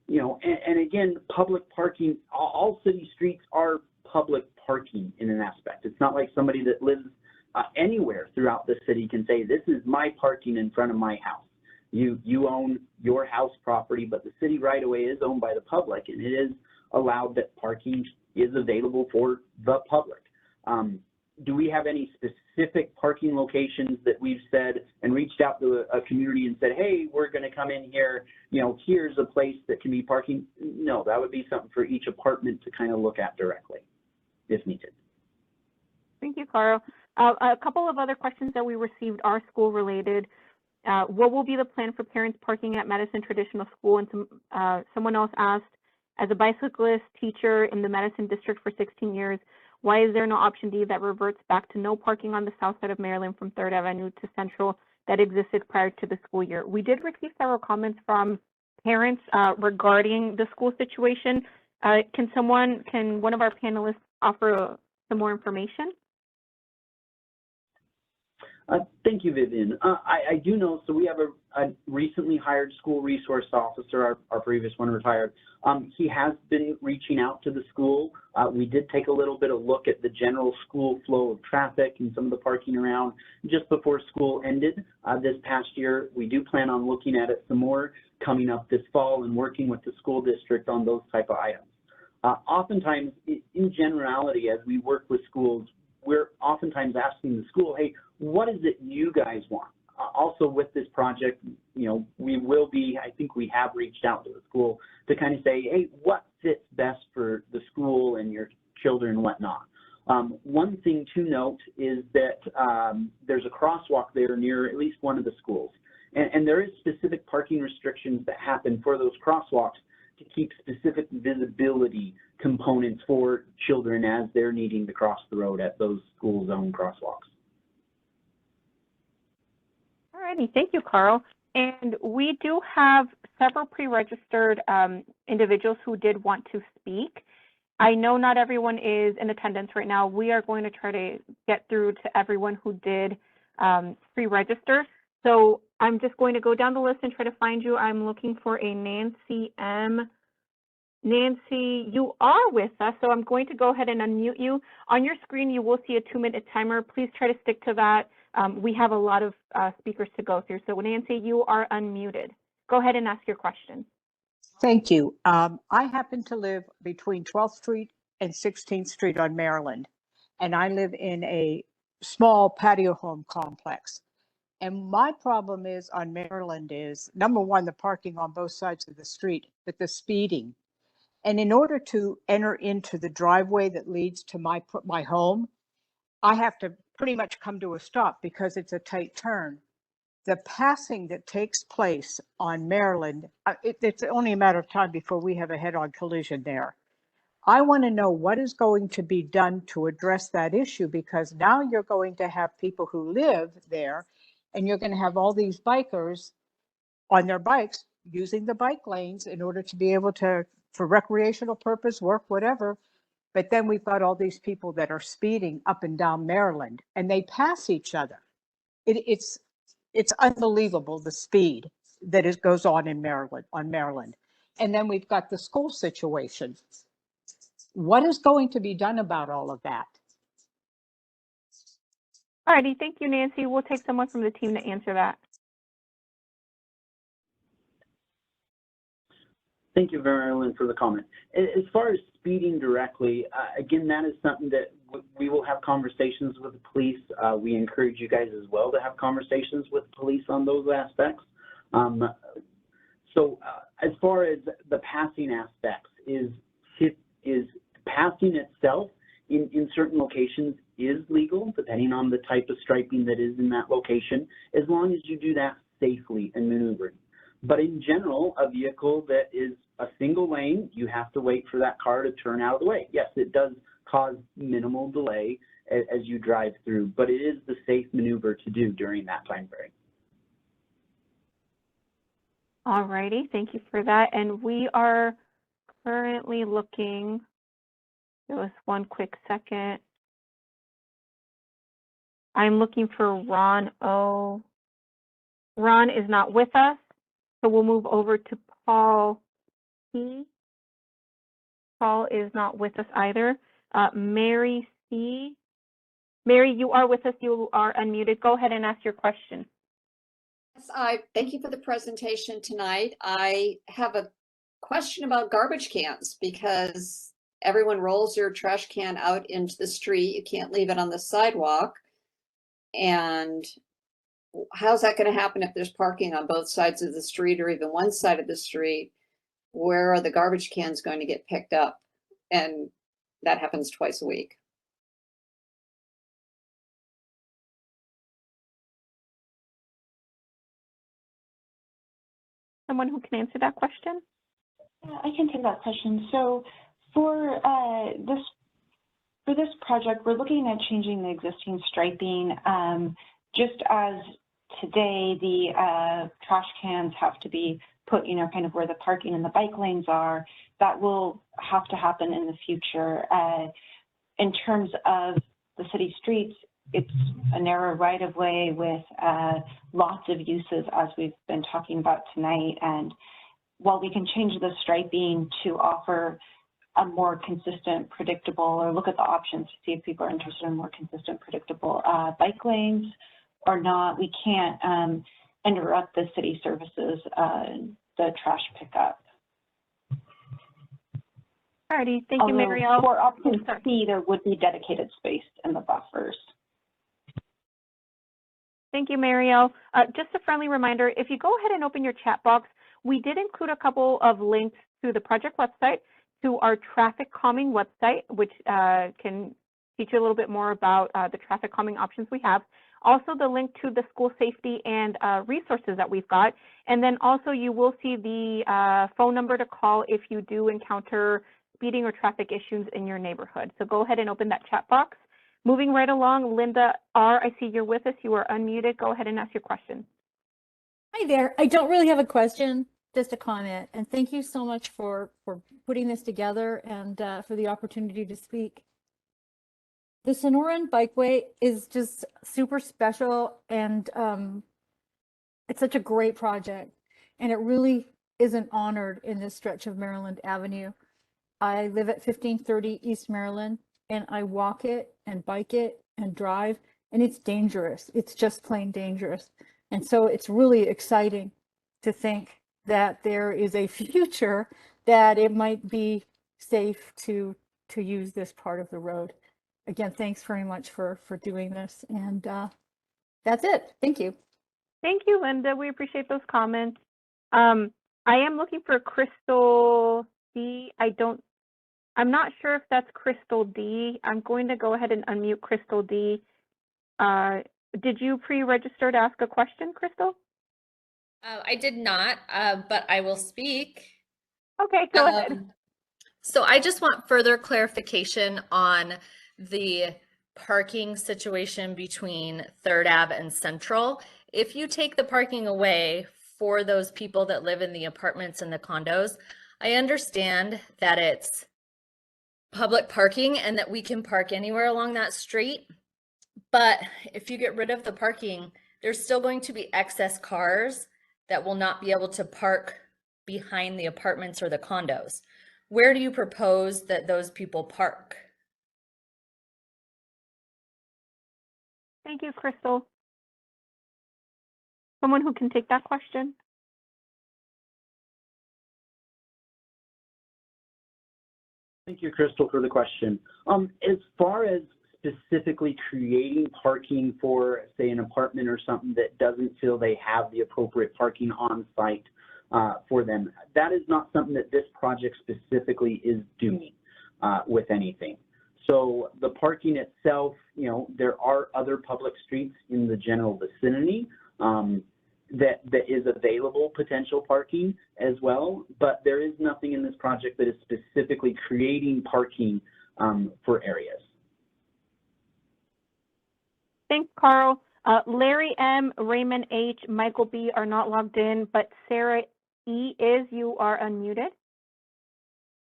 [SPEAKER 5] You know, and again, public parking, all city streets are public parking in an aspect. It's not like somebody that lives anywhere throughout the city can say, this is my parking in front of my house. You own your house property, but the city right away is owned by the public, and it is allowed that parking is available for the public. Do we have any specific parking locations that we've said and reached out to a community and said, hey, we're going to come in here, you know, here's a place that can be parking? No, that would be something for each apartment to kind of look at directly if needed.
[SPEAKER 1] Thank you, Carl. A couple of other questions that we received are school related. What will be the plan for parents parking at Madison Traditional School? And someone else asked, as a bicyclist teacher in the Madison district for 16 years, why is there no option D that reverts back to no parking on the south side of Maryland from 3rd Avenue to Central that existed prior to the school year? We did receive several comments from parents regarding the school situation. Can one of our panelists offer some more information?
[SPEAKER 5] Thank you, Vivian. I do know, so we have a recently hired school resource officer, our previous one retired. He has been reaching out to the school. We did take a little bit of look at the general school flow of traffic and some of the parking around just before school ended this past year. We do plan on looking at it some more coming up this fall and working with the school district on those type of items. Oftentimes, in generality, as we work with schools, we're oftentimes asking the school, hey, what is it you guys want? Also with this project, you know, we will be, I think we have reached out to the school to kind of say, hey, what fits best for the school and your children and whatnot. One thing to note is that there's a crosswalk there near at least one of the schools. And there is specific parking restrictions that happen for those crosswalks to keep specific visibility components for children as they're needing to cross the road at those school zone crosswalks.
[SPEAKER 1] All righty, thank you, Carl. And we do have several pre-registered individuals who did want to speak. I know not everyone is in attendance right now. We are going to try to get through to everyone who did pre-register. So I'm just going to go down the list and try to find you. I'm looking for a Nancy M. Nancy, you are with us, so I'm going to go ahead and unmute you. On your screen, you will see a 2-minute timer. Please try to stick to that. We have a lot of speakers to go through. So Nancy, you are unmuted. Go ahead and ask your question.
[SPEAKER 7] Thank you. I happen to live between 12th Street and 16th Street on Maryland, and I live in a small patio home complex. And my problem is on Maryland is, number one, the parking on both sides of the street, but the speeding. And in order to enter into the driveway that leads to my home, I have to pretty much come to a stop because it's a tight turn. The passing that takes place on Maryland, it's only a matter of time before we have a head-on collision there. I want to know what is going to be done to address that issue, because now you're going to have people who live there and you're going to have all these bikers on their bikes using the bike lanes in order to be able to, for recreational purpose, work, whatever. But then we've got all these people that are speeding up and down Maryland and they pass each other. It's unbelievable, the speed that goes on in Maryland, And then we've got the school situation. What is going to be done about all of that?
[SPEAKER 1] All righty, thank you, Nancy. We'll take someone from the team to answer that.
[SPEAKER 5] Thank you, Marilyn, for the comment. As far as speeding directly, again, that is something that we will have conversations with the police. We encourage you guys as well to have conversations with police on those aspects. As far as the passing aspects, is passing itself in certain locations is legal, depending on the type of striping that is in that location, as long as you do that safely and maneuvering. But in general, a vehicle that is a single lane, you have to wait for that car to turn out of the way. Yes, it does cause minimal delay as you drive through, but it is the safe maneuver to do during that time frame.
[SPEAKER 1] All righty, thank you for that. And we are currently looking, give us one quick second. I'm looking for Ron O. Ron is not with us, so we'll move over to Paul P. Paul is not with us either. Mary C. Mary, you are with us. You are unmuted. Go ahead and ask your question.
[SPEAKER 8] Yes, thank you for the presentation tonight. I have a question about garbage cans because everyone rolls your trash can out into the street. You can't leave it on the sidewalk. And how's that going to happen if there's parking on both sides of the street or even one side of the street? Where are the garbage cans going to get picked up? And that happens twice a week.
[SPEAKER 1] Someone who can answer that question?
[SPEAKER 6] Yeah, I can take that question. So for this project, we're looking at changing the existing striping. Just as today, the trash cans have to be put, kind of where the parking and the bike lanes are, that will have to happen in the future. In terms of the city streets, it's a narrow right-of-way with lots of uses, as we've been talking about tonight. And while we can change the striping to offer a more consistent, predictable, or look at the options to see if people are interested in more consistent, predictable bike lanes or not, we can't interrupt the city services, the trash pickup.
[SPEAKER 1] Alrighty, thank you, Marielle.
[SPEAKER 6] For option C, there would be dedicated space in the buffers.
[SPEAKER 1] Thank you, Marielle. Just a friendly reminder, if you go ahead and open your chat box, we did include a couple of links to the project website, to our traffic calming website, which can teach you a little bit more about the traffic calming options we have. Also, the link to the school safety and resources that we've got. And then also you will see the phone number to call if you do encounter speeding or traffic issues in your neighborhood. So go ahead and open that chat box. Moving right along, Linda R., I see you're with us. You are unmuted. Go ahead and ask your question.
[SPEAKER 9] Hi there. I don't really have a question, just a comment. And thank you so much for putting this together and for the opportunity to speak. The Sonoran Bikeway is just super special, and it's such a great project. And it really isn't honored in this stretch of Maryland Avenue. I live at 1530 East Maryland, and I walk it and bike it and drive, and it's dangerous. It's just plain dangerous. And so it's really exciting to think that there is a future that it might be safe to use this part of the road. Again, thanks very much for doing this. And that's it. Thank you.
[SPEAKER 1] Thank you, Linda. We appreciate those comments. I am looking for Crystal D. I'm not sure if that's Crystal D. I'm going to go ahead and unmute Crystal D. Did you pre-register to ask a question, Crystal?
[SPEAKER 10] I did not, but I will speak.
[SPEAKER 1] Okay, go ahead.
[SPEAKER 10] So I just want further clarification on the parking situation between 3rd Ave and Central. If you take the parking away for those people that live in the apartments and the condos, I understand that it's public parking and that we can park anywhere along that street. But if you get rid of the parking, there's still going to be excess cars that will not be able to park behind the apartments or the condos, where do you propose that those people park?
[SPEAKER 1] Thank you, Crystal. Someone who can take that question?
[SPEAKER 5] Thank you, Crystal, for the question. As far as specifically creating parking for, say, an apartment or something that doesn't feel they have the appropriate parking on site for them, that is not something that this project specifically is doing with anything. So the parking itself, you know, there are other public streets in the general vicinity that is available potential parking as well, but there is nothing in this project that is specifically creating parking for areas.
[SPEAKER 1] Thanks, Carl. Larry M., Raymond H., Michael B. are not logged in, but Sarah E. is. You are unmuted.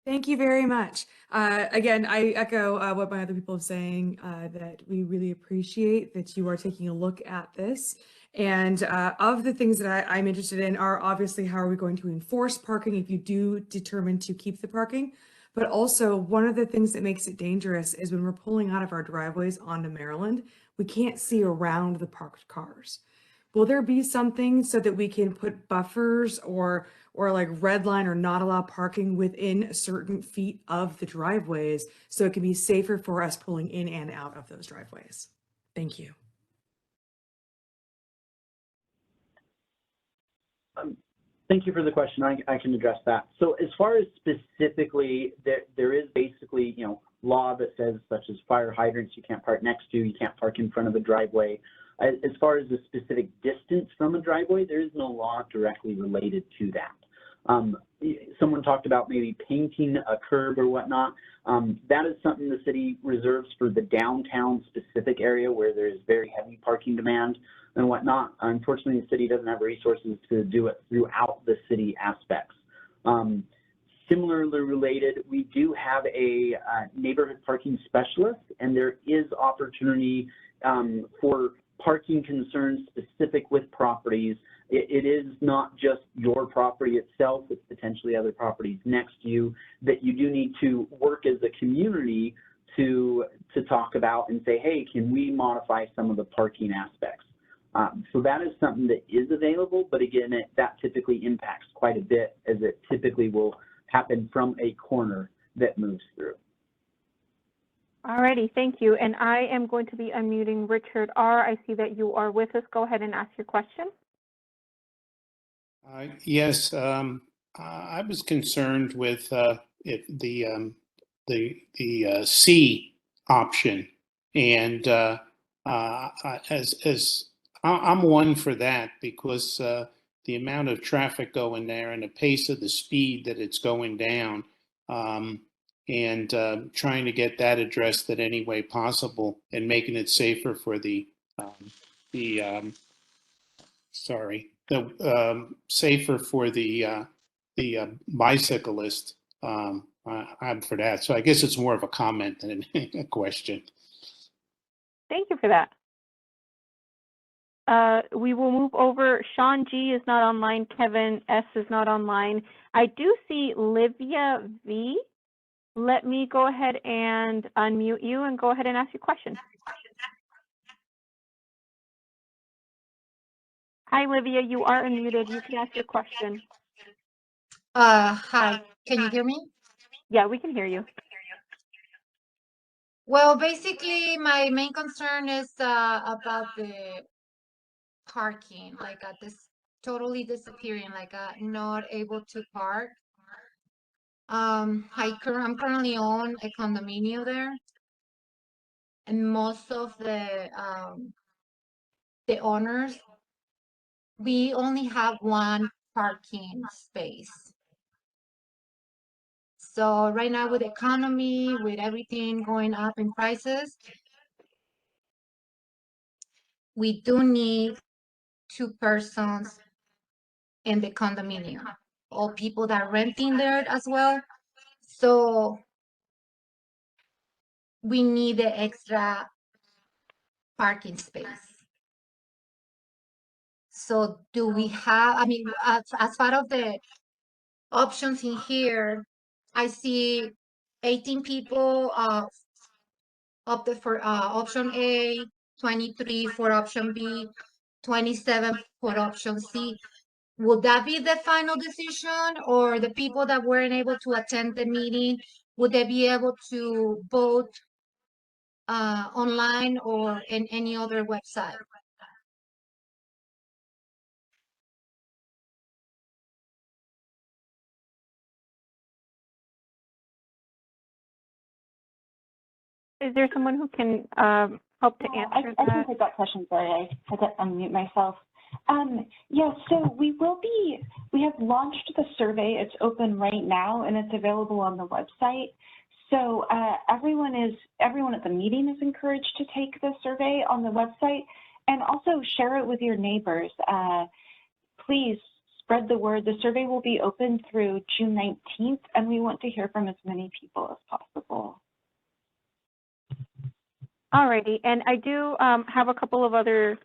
[SPEAKER 11] Thank you very much. Again, I echo what my other people are saying, that we really appreciate that you are taking a look at this. And of the things that I'm interested in are obviously how are we going to enforce parking if you do determine to keep the parking. But also one of the things that makes it dangerous is when we're pulling out of our driveways onto Maryland, we can't see around the parked cars. Will there be something so that we can put buffers or like red line or not allow parking within certain feet of the driveways so it can be safer for us pulling in and out of those driveways? Thank you.
[SPEAKER 5] Thank you for the question. I can address that. So as far as specifically, there is basically, you know, law that says such as fire hydrants you can't park next to, you can't park in front of a driveway. As far as the specific distance from a driveway, there is no law directly related to that. Someone talked about maybe painting a curb or whatnot. That is something the city reserves for the downtown specific area where there is very heavy parking demand and whatnot. Unfortunately, the city doesn't have resources to do it throughout the city aspects. Similarly related, we do have a neighborhood parking specialist, and there is opportunity for parking concerns specific with properties. It is not just your property itself, it's potentially other properties next to you that you do need to work as a community to talk about and say, hey, can we modify some of the parking aspects? So that is something that is available, but again, that typically impacts quite a bit as it typically will happen from a corner that moves through.
[SPEAKER 1] Alrighty, thank you. And I am going to be unmuting Richard R. I see that you are with us. Go ahead and ask your question.
[SPEAKER 12] Yes, I was concerned with the C option, and as I'm one for that because the amount of traffic going there and the pace of the speed that it's going down. And trying to get that addressed in any way possible and making it safer for safer for the bicyclist. I'm for that. So I guess it's more of a comment than a question.
[SPEAKER 1] Thank you for that. We will move over. Sean G is not online. Kevin S is not online. I do see Livia V. Let me go ahead and unmute you and go ahead and ask your question. Hi, Livia, you are unmuted. You can ask your question.
[SPEAKER 13] Hi, can you hear me?
[SPEAKER 1] Yeah, we can hear you.
[SPEAKER 13] Well, basically, my main concern is about the parking, like this totally disappearing, like not able to park. I'm currently on a condominium there, and most of the owners, we only have one parking space. So right now with the economy, with everything going up in prices, we do need 2 persons in the condominium, or people that are renting there as well. So we need the extra parking space. So do we have, I mean, as part of the options in here, I see 18 people opted for option A, 23 for option B, 27 for option C. Would that be the final decision, or the people that weren't able to attend the meeting, would they be able to vote online or in any other website?
[SPEAKER 1] Is there someone who can help to answer
[SPEAKER 6] I
[SPEAKER 1] that?
[SPEAKER 6] can take that question. Sorry, I had to unmute myself. Yeah, so we have launched the survey. It's open right now and it's available on the website. So everyone at the meeting is encouraged to take the survey on the website and also share it with your neighbors. Please spread the word. The survey will be open through June 19th and we want to hear from as many people as possible.
[SPEAKER 1] Alrighty, and I do have a couple of other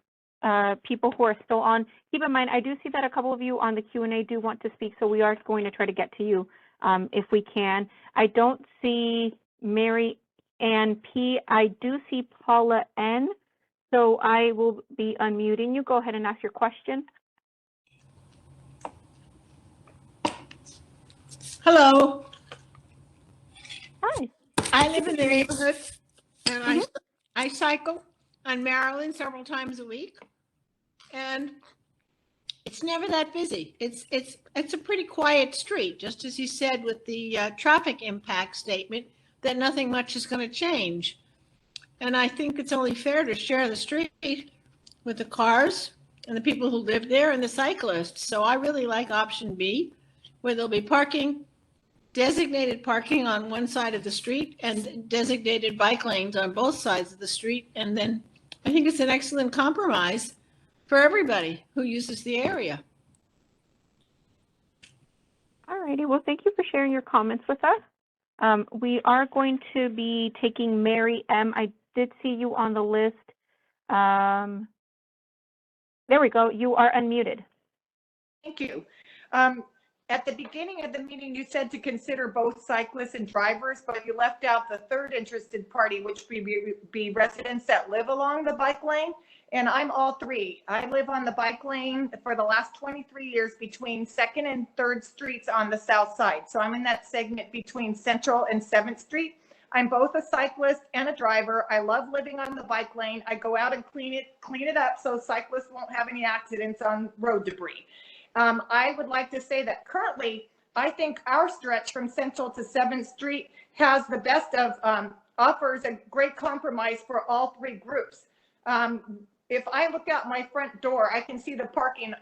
[SPEAKER 1] people who are still on. Keep in mind, I do see that a couple of you on the Q&A do want to speak, so we are going to try to get to you if we can. I don't see Mary Ann P. I do see Paula N. So I will be unmuting you. Go ahead and ask your question.
[SPEAKER 7] Hello.
[SPEAKER 1] Hi.
[SPEAKER 7] I live in the neighborhood and I cycle on Maryland several times a week, and it's never that busy. It's a pretty quiet street, just as you said with the traffic impact statement, that nothing much is going to change. And I think it's only fair to share the street with the cars and the people who live there and the cyclists. So I really like option B, where there'll be parking, designated parking on one side of the street and designated bike lanes on both sides of the street. And then I think it's an excellent compromise for everybody who uses the area.
[SPEAKER 1] All righty. Well, thank you for sharing your comments with us. We are going to be taking Mary M. I did see you on the list. There we go. You are unmuted.
[SPEAKER 14] Thank you. At the beginning of the meeting, you said to consider both cyclists and drivers, but you left out the third interested party, which would be residents that live along the bike lane. And I'm all three. I live on the bike lane for the last 23 years between 2nd and 3rd Streets on the south side. So I'm in that segment between Central and 7th Street. I'm both a cyclist and a driver. I love living on the bike lane. I go out and clean it up so cyclists won't have any accidents on road debris. I would like to say that currently, I think our stretch from Central to 7th Street has the best of, offers a great compromise for all three groups. If I look out my front door, I can see the parking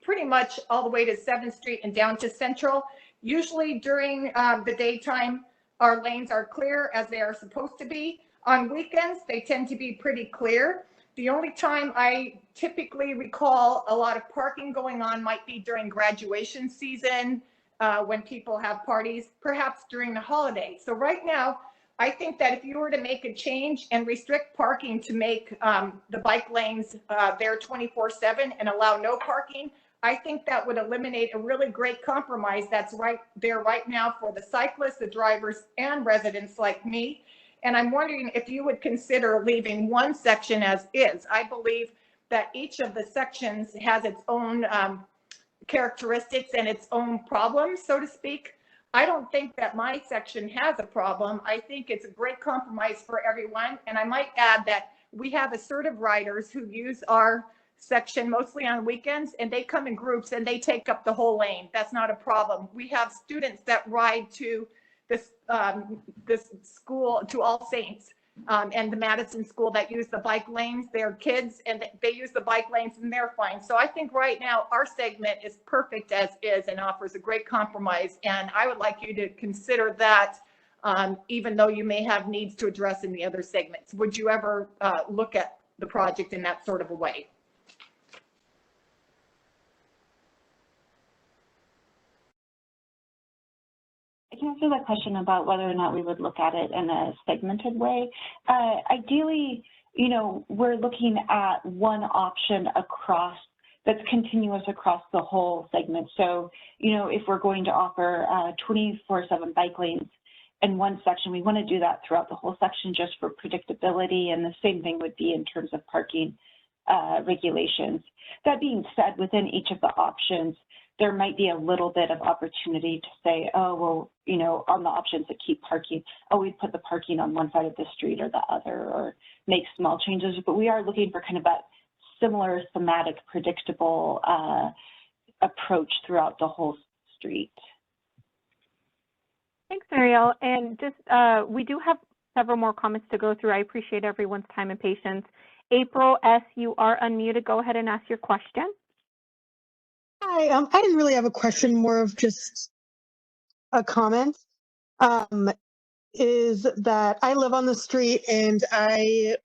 [SPEAKER 14] pretty much all the way to 7th Street and down to Central. Usually during the daytime, our lanes are clear as they are supposed to be. On weekends, they tend to be pretty clear. The only time I typically recall a lot of parking going on might be during graduation season, when people have parties, perhaps during the holidays. So right now, I think that if you were to make a change and restrict parking to make the bike lanes there 24/7 and allow no parking, I think that would eliminate a really great compromise that's right there right now for the cyclists, the drivers, and residents like me. And I'm wondering if you would consider leaving one section as is. I believe that each of the sections has its own characteristics and its own problems, so to speak. I don't think that my section has a problem. I think it's a great compromise for everyone. And I might add that we have assertive riders who use our section mostly on weekends, and they come in groups and they take up the whole lane. That's not a problem. We have students that ride to this school, to All Saints, and the Madison School, that use the bike lanes. They're kids and they use the bike lanes and they're fine. So I think right now our segment is perfect as is and offers a great compromise. And I would like you to consider that, even though you may have needs to address in the other segments. Would you ever look at the project in that sort of a way?
[SPEAKER 6] I can answer that question about whether or not we would look at it in a segmented way. Ideally, you know, we're looking at one option across that's continuous across the whole segment. So, you know, if we're going to offer 24/7 bike lanes in one section, we want to do that throughout the whole section just for predictability, and the same thing would be in terms of parking regulations. That being said, within each of the options, there might be a little bit of opportunity to say, oh, well, you know, on the options that keep parking, oh, we put the parking on one side of the street or the other, or make small changes. But we are looking for kind of that similar thematic, predictable approach throughout the whole street.
[SPEAKER 1] Thanks, Marielle. And just, we do have several more comments to go through. I appreciate everyone's time and patience. April S., you are unmuted. Go ahead and ask your question.
[SPEAKER 15] Hi, I didn't really have a question, more of just a comment. Is that I live on the street and I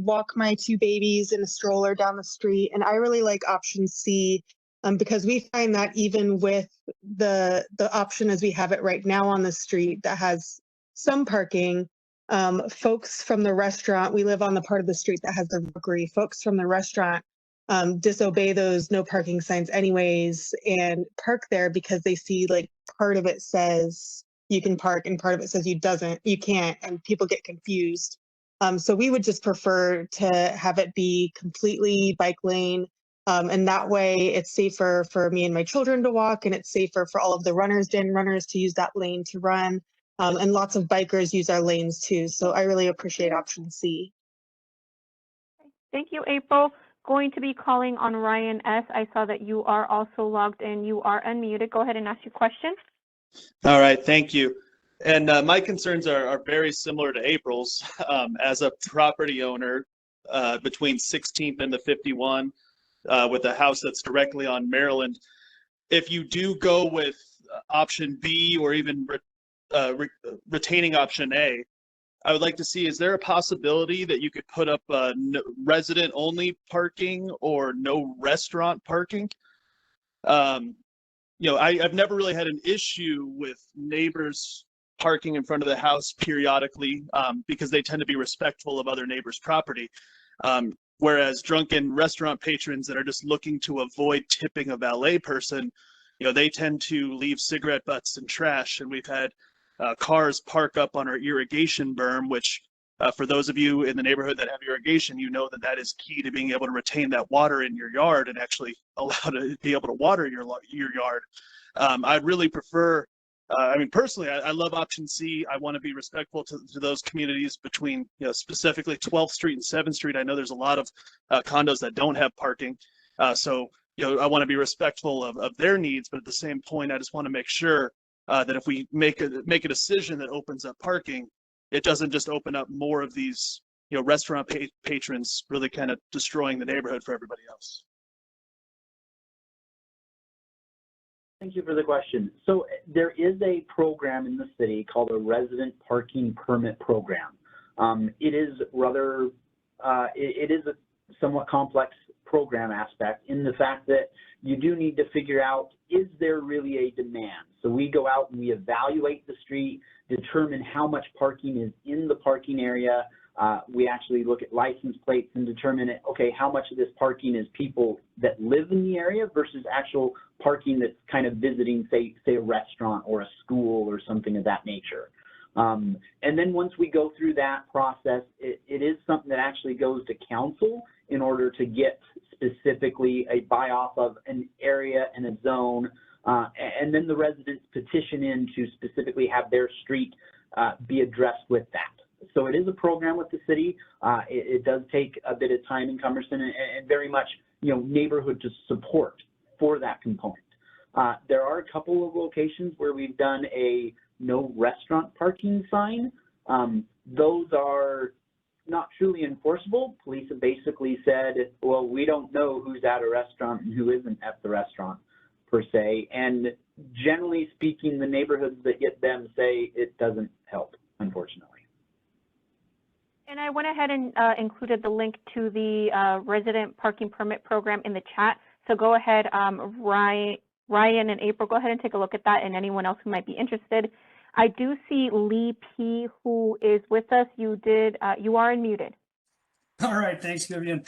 [SPEAKER 15] walk my two babies in a stroller down the street, and I really like option C, because we find that even with the option as we have it right now on the street that has some parking, folks from the restaurant, we live on the part of the street that has the rookery, folks from the restaurant disobey those no parking signs anyways and park there because they see like part of it says you can park and part of it says you can't, and people get confused. So we would just prefer to have it be completely bike lane, and that way it's safer for me and my children to walk, and it's safer for all of the runners to use that lane to run, and lots of bikers use our lanes too. So I really appreciate option C.
[SPEAKER 1] Thank you, April. Going to be calling on Ryan S. I saw that you are also logged in. You are unmuted. Go ahead and ask your question.
[SPEAKER 16] All right, thank you. And my concerns are very similar to April's. As a property owner between 16th and the 51 with a house that's directly on Maryland, if you do go with option B or even retaining option A, I would like to see, is there a possibility that you could put up resident-only parking or no restaurant parking? You know, I've never really had an issue with neighbors parking in front of the house periodically because they tend to be respectful of other neighbors' property. Whereas drunken restaurant patrons that are just looking to avoid tipping a valet person, you know, they tend to leave cigarette butts and trash. And we've had cars park up on our irrigation berm, which for those of you in the neighborhood that have irrigation, you know that that is key to being able to retain that water in your yard and actually allow to be able to water your yard. I'd really prefer, I mean, personally, I love option C. I want to be respectful to those communities between, you know, specifically 12th Street and 7th Street. I know there's a lot of condos that don't have parking. So, you know, I want to be respectful of their needs, but at the same point, I just want to make sure that if we make a decision that opens up parking, it doesn't just open up more of these, you know, restaurant patrons really kind of destroying the neighborhood for everybody else.
[SPEAKER 5] Thank you for the question. So there is a program in the city called a resident parking permit program. It is rather, it is a somewhat complex program aspect in the fact that you do need to figure out, is there really a demand? So we go out and we evaluate the street, determine how much parking is in the parking area. We actually look at license plates and determine, okay, how much of this parking is people that live in the area versus actual parking that's kind of visiting, say a restaurant or a school or something of that nature. And then once we go through that process, it is something that actually goes to council in order to get specifically a buy off of an area and a zone. And then the residents petition in to specifically have their street be addressed with that. So it is a program with the city. It does take a bit of time and cumbersome and very much, you know, neighborhood to support for that component. There are a couple of locations where we've done a no restaurant parking sign. Those are not truly enforceable. Police have basically said, well, we don't know who's at a restaurant and who isn't at the restaurant per se. And generally speaking, the neighborhoods that get them say it doesn't help, unfortunately.
[SPEAKER 1] And I went ahead and included the link to the resident parking permit program in the chat. So go ahead, Ryan and April, go ahead and take a look at that, and anyone else who might be interested. I do see Lee P, who is with us. You are unmuted.
[SPEAKER 17] All right, thanks, Vivian.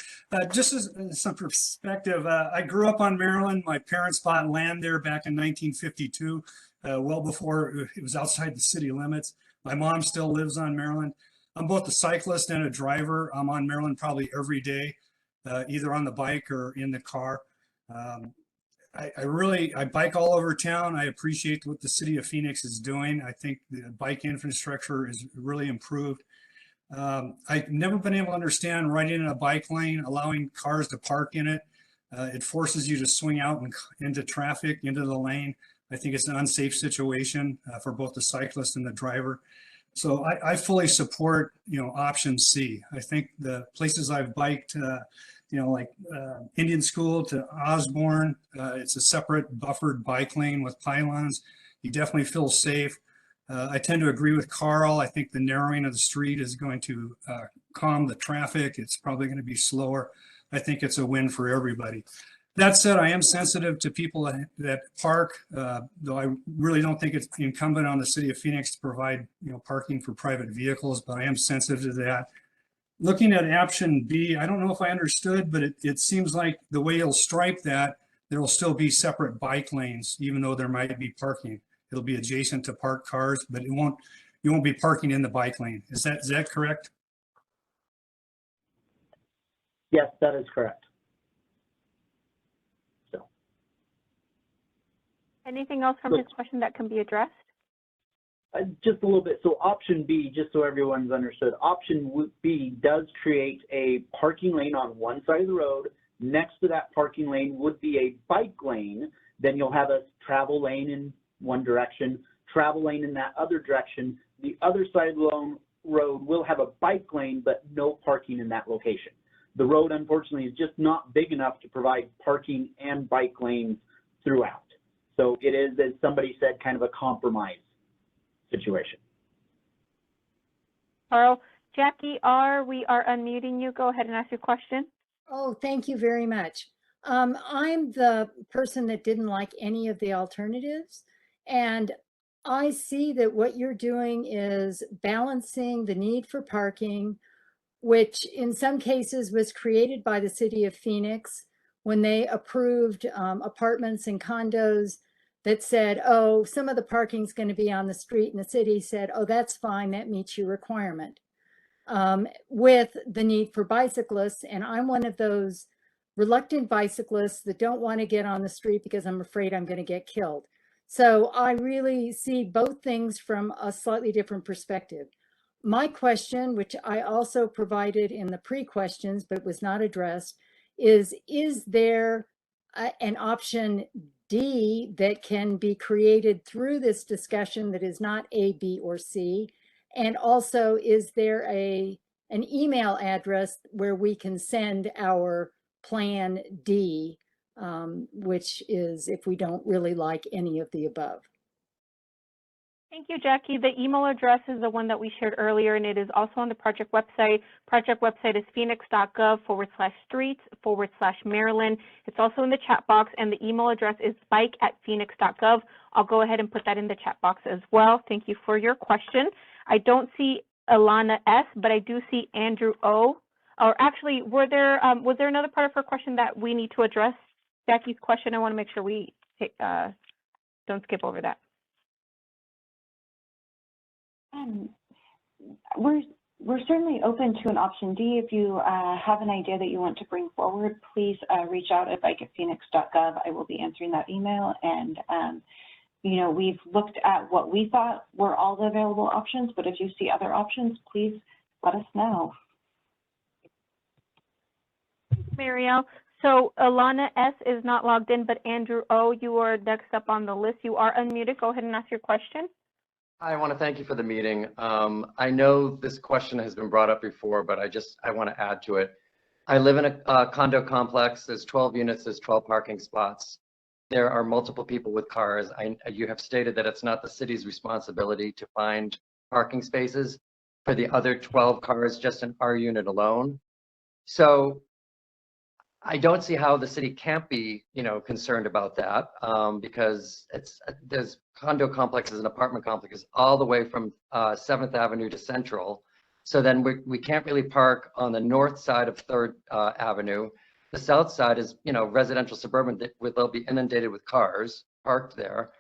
[SPEAKER 17] Just as some perspective, I grew up on Maryland. My parents bought land there back in 1952, well before it was outside the city limits. My mom still lives on Maryland. I'm both a cyclist and a driver. I'm on Maryland probably every day, either on the bike or in the car. I bike all over town. I appreciate what the city of Phoenix is doing. I think the bike infrastructure is really improved. I've never been able to understand riding in a bike lane, allowing cars to park in it. It forces you to swing out into traffic, into the lane. I think it's an unsafe situation for both the cyclist and the driver. So I fully support, option C. I think the places I've biked, like Indian School to Osborne, it's a separate buffered bike lane with pylons. You definitely feel safe. I tend to agree with Carl. I think the narrowing of the street is going to calm the traffic. It's probably going to be slower. I think it's a win for everybody. That said, I am sensitive to people that park, though I really don't think it's incumbent on the city of Phoenix to provide, parking for private vehicles, but I am sensitive to that. Looking at option B, I don't know if I understood, but it seems like the way you'll stripe that, there will still be separate bike lanes, even though there might be parking. It'll be adjacent to parked cars, but you won't be parking in the bike lane. Is that correct?
[SPEAKER 5] Yes, that is correct.
[SPEAKER 1] Anything else from his question that can be addressed?
[SPEAKER 5] Just a little bit. So option B, just so everyone's understood, option B does create a parking lane on one side of the road. Next to that parking lane would be a bike lane. Then you'll have a travel lane in one direction, travel lane in that other direction. The other side of the road will have a bike lane, but no parking in that location. The road, unfortunately, is just not big enough to provide parking and bike lanes throughout. So it is, as somebody said, kind of a compromise situation.
[SPEAKER 1] Carl, Jackie we are unmuting you. Go ahead and ask your question.
[SPEAKER 18] Oh, thank you very much. I'm the person that didn't like any of the alternatives, and I see that what you're doing is balancing the need for parking, which in some cases was created by the city of Phoenix when they approved apartments and condos that said, oh, some of the parking is going to be on the street, and the city said, oh, that's fine, that meets your requirement. With the need for bicyclists, and I'm one of those reluctant bicyclists that don't want to get on the street because I'm afraid I'm going to get killed. So I really see both things from a slightly different perspective. My question, which I also provided in the pre-questions but was not addressed, is there an option D that can be created through this discussion that is not A, B, or C? And also, is there an email address where we can send our plan D, which is if we don't really like any of the above?
[SPEAKER 1] Thank you, Jackie. The email address is the one that we shared earlier, and it is also on the project website. Project website is Phoenix.gov/streets/Maryland. It's also in the chat box, and the email address is bike@Phoenix.gov. I'll go ahead and put that in the chat box as well. Thank you for your question. I don't see Alana S, but I do see Andrew O. Or actually, was there another part of her question that we need to address? Jackie's question, I want to make sure we don't skip over that.
[SPEAKER 6] We're certainly open to an option D. If you have an idea that you want to bring forward, please reach out at bike@Phoenix.gov. I will be answering that email. And, we've looked at what we thought were all the available options, but if you see other options, please let us know.
[SPEAKER 1] Marielle, so Alana S is not logged in, but Andrew O, you are next up on the list. You are unmuted. Go ahead and ask your question.
[SPEAKER 19] I want to thank you for the meeting. I know this question has been brought up before, but I want to add to it. I live in a condo complex. There's 12 units, there's 12 parking spots. There are multiple people with cars. You have stated that it's not the city's responsibility to find parking spaces for the other 12 cars just in our unit alone. So I don't see how the city can't be, concerned about that because there's condo complexes and apartment complexes all the way from 7th Avenue to Central So then we can't really park on the north side of 3rd Avenue. The south side is, you know, residential suburban, they'll be inundated with cars parked there.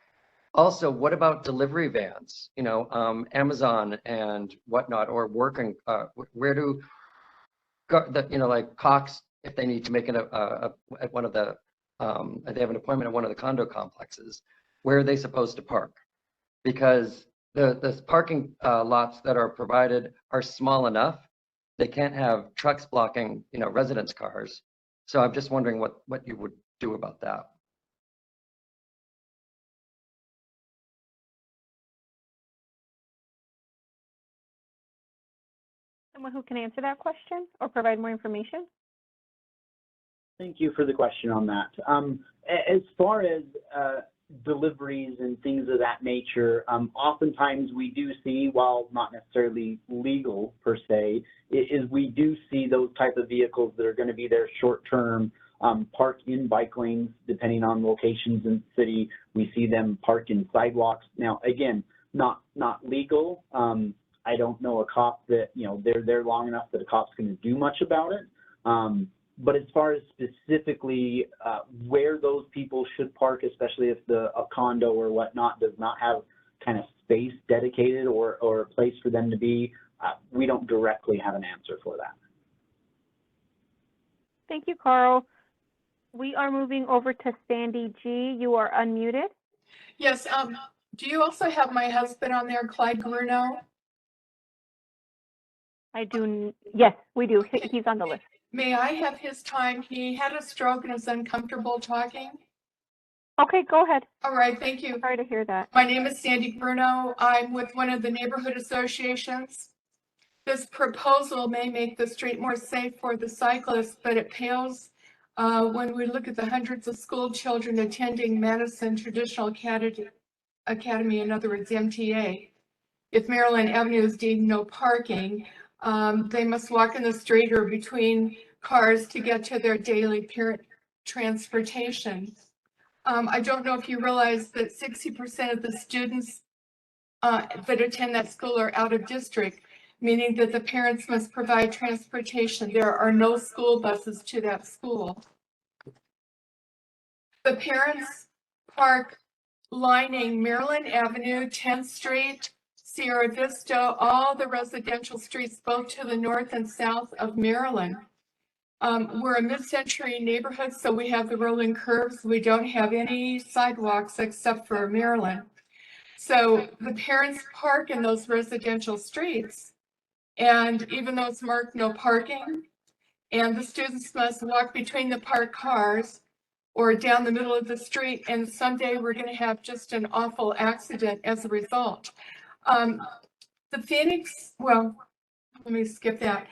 [SPEAKER 19] Also, what about delivery vans? You know, Amazon and whatnot, or working, where do, you know, like Cox, if they need to make at one of the, they have an appointment at one of the condo complexes, where are they supposed to park? Because the parking lots that are provided are small enough. They can't have trucks blocking, you know, residents' cars. So I'm just wondering what you would do about that.
[SPEAKER 1] Someone who can answer that question or provide more information?
[SPEAKER 5] Thank you for the question on that. As far as deliveries and things of that nature, oftentimes we do see, while not necessarily legal per se, is we do see those type of vehicles that are going to be there short term, park in bike lanes, depending on locations in the city. We see them park in sidewalks. Now, again, not legal. I don't know a cop that, you know, they're there long enough that a cop's going to do much about it. But as far as specifically where those people should park, especially if a condo or whatnot does not have kind of space dedicated or a place for them to be, we don't directly have an answer for that.
[SPEAKER 1] Thank you, Carl. We are moving over to Sandy G. You are unmuted.
[SPEAKER 20] Yes. Do you also have my husband on there, Clyde Bruno?
[SPEAKER 1] I do. Yes, we do. He's on the list.
[SPEAKER 20] May I have his time? He had a stroke and is uncomfortable talking.
[SPEAKER 1] Okay, go ahead.
[SPEAKER 20] All right, thank you.
[SPEAKER 1] Sorry to hear that.
[SPEAKER 20] My name is Sandy Bruno. I'm with one of the neighborhood associations. This proposal may make the street more safe for the cyclists, but it pales when we look at the hundreds of school children attending Madison Traditional Academy, in other words, MTA. If Maryland Avenue is deemed no parking, they must walk in the street or between cars to get to their daily parent transportation. I don't know if you realize that 60% of the students that attend that school are out of district, meaning that the parents must provide transportation. There are no school buses to that school. The parents park lining Maryland Avenue, 10th Street, Sierra Vista, all the residential streets both to the north and south of Maryland. We're a mid-century neighborhood, so we have the rolling curves. We don't have any sidewalks except for Maryland. So the parents park in those residential streets, and even though it's marked no parking, and the students must walk between the parked cars or down the middle of the street, and someday we're going to have just an awful accident as a result. The Phoenix, well, let me skip that.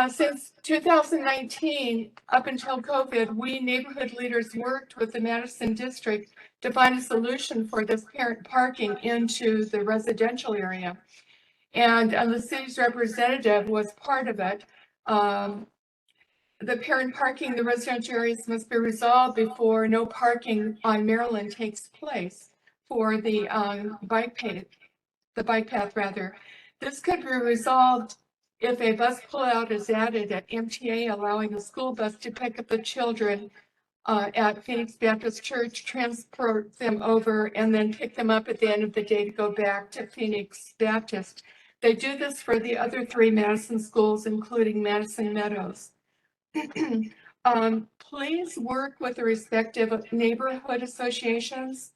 [SPEAKER 20] Since 2019, up until COVID, we neighborhood leaders worked with the Madison District to find a solution for this parent parking into the residential area. And the city's representative was part of it. The parent parking in the residential areas must be resolved before no parking on Maryland takes place for the bike path rather. This could be resolved if a bus pullout is added at MTA, allowing the school bus to pick up the children at Phoenix Baptist Church, transport them over, and then pick them up at the end of the day to go back to Phoenix Baptist. They do this for the other 3 Madison schools, including Madison Meadows. Please work with the respective neighborhood associations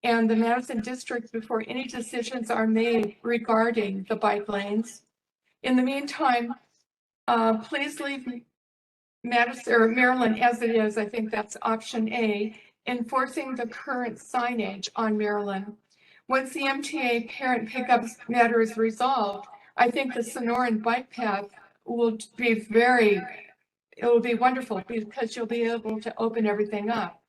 [SPEAKER 20] and the Madison District before any decisions are made regarding the bike lanes. In the meantime, please leave Madison or Maryland as it is. I think that's option A, enforcing the current signage on Maryland. Once the MTA parent pickup matter is resolved, I think the Sonoran bike path will be it will be wonderful because you'll be able to open everything up.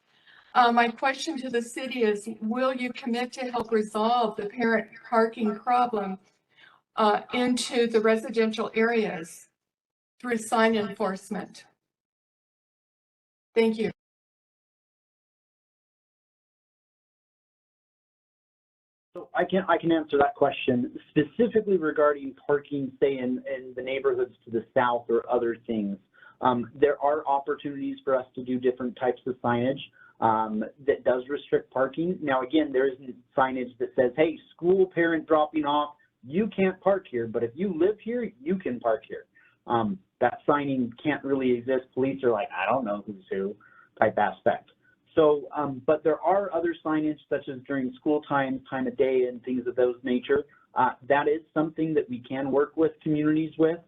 [SPEAKER 20] My question to the city is, will you commit to help resolve the parent parking problem into the residential areas through sign enforcement? Thank you.
[SPEAKER 5] So I can answer that question specifically regarding parking, say in the neighborhoods to the south or other things. There are opportunities for us to do different types of signage that does restrict parking. Now, again, there isn't signage that says, hey, school parent dropping off, you can't park here, but if you live here, you can park here. That signing can't really exist. Police are like, I don't know who's who type aspect. So, but there are other signage such as during school time of day and things of those nature. That is something that we can work with communities with.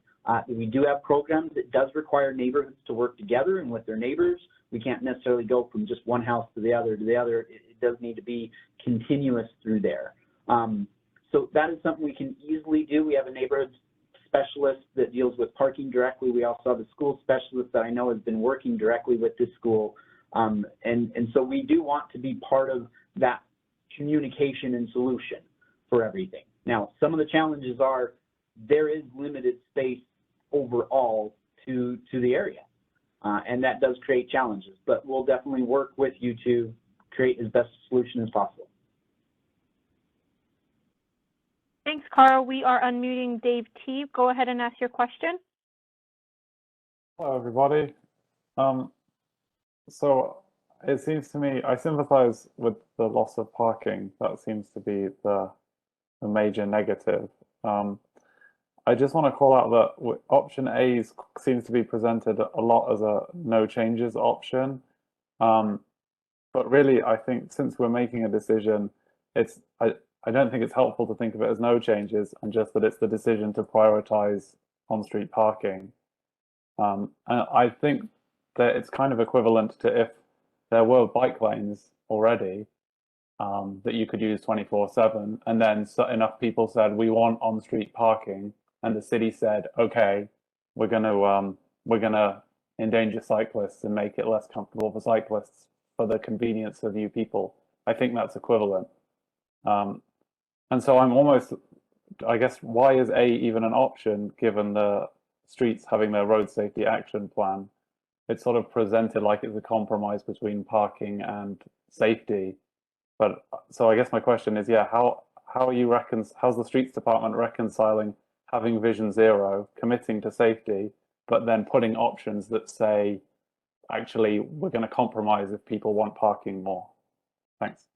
[SPEAKER 5] We do have programs that does require neighborhoods to work together and with their neighbors. We can't necessarily go from just one house to the other. It does need to be continuous through there. So that is something we can easily do. We have a neighborhood specialist that deals with parking directly. We also have a school specialist that I know has been working directly with this school. And so we do want to be part of that communication and solution for everything. Now, some of the challenges are there is limited space overall to the area. And that does create challenges, but we'll definitely work with you to create as best a solution as possible.
[SPEAKER 1] Thanks, Carl. We are unmuting Dave T. Go ahead and ask your question.
[SPEAKER 21] Hello, everybody. So it seems to me, I sympathize with the loss of parking. That seems to be the major negative. I just want to call out that option A seems to be presented a lot as a no changes option. But really, I think since we're making a decision, I don't think it's helpful to think of it as no changes and just that it's the decision to prioritize on-street parking. And I think that it's kind of equivalent to if there were bike lanes already that you could use 24/7, and then enough people said we want on-street parking, and the city said, okay, we're gonna endanger cyclists and make it less comfortable for cyclists for the convenience of you people. I think that's equivalent. And so I'm almost, I guess, why is A even an option given the streets having their road safety action plan? It's sort of presented like it's a compromise between parking and safety. But so I guess my question is, yeah, how are you how's the streets department reconciling having Vision Zero, committing to safety, but then putting options that say, actually, we're going to compromise if people want parking more? Thanks.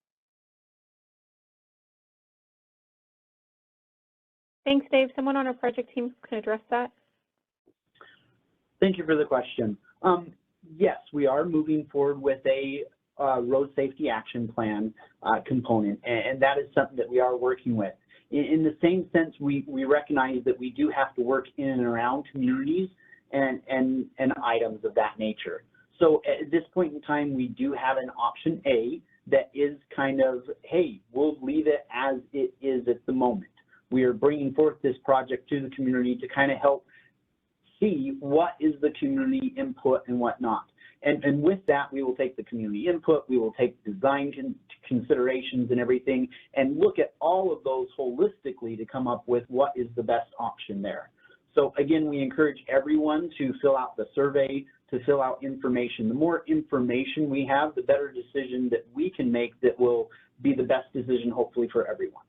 [SPEAKER 1] Thanks, Dave. Someone on our project team can address that.
[SPEAKER 5] Thank you for the question. Yes, we are moving forward with a road safety action plan component, and that is something that we are working with. In the same sense, we recognize that we do have to work in and around communities and items of that nature. So at this point in time, we do have an option A that is kind of, hey, we'll leave it as it is at the moment. We are bringing forth this project to the community to kind of help see what is the community input and what not. And with that, we will take the community input, we will take design considerations and everything, and look at all of those holistically to come up with what is the best option there. So again, we encourage everyone to fill out the survey, to fill out information. The more information we have, the better decision that we can make that will be the best decision, hopefully, for everyone.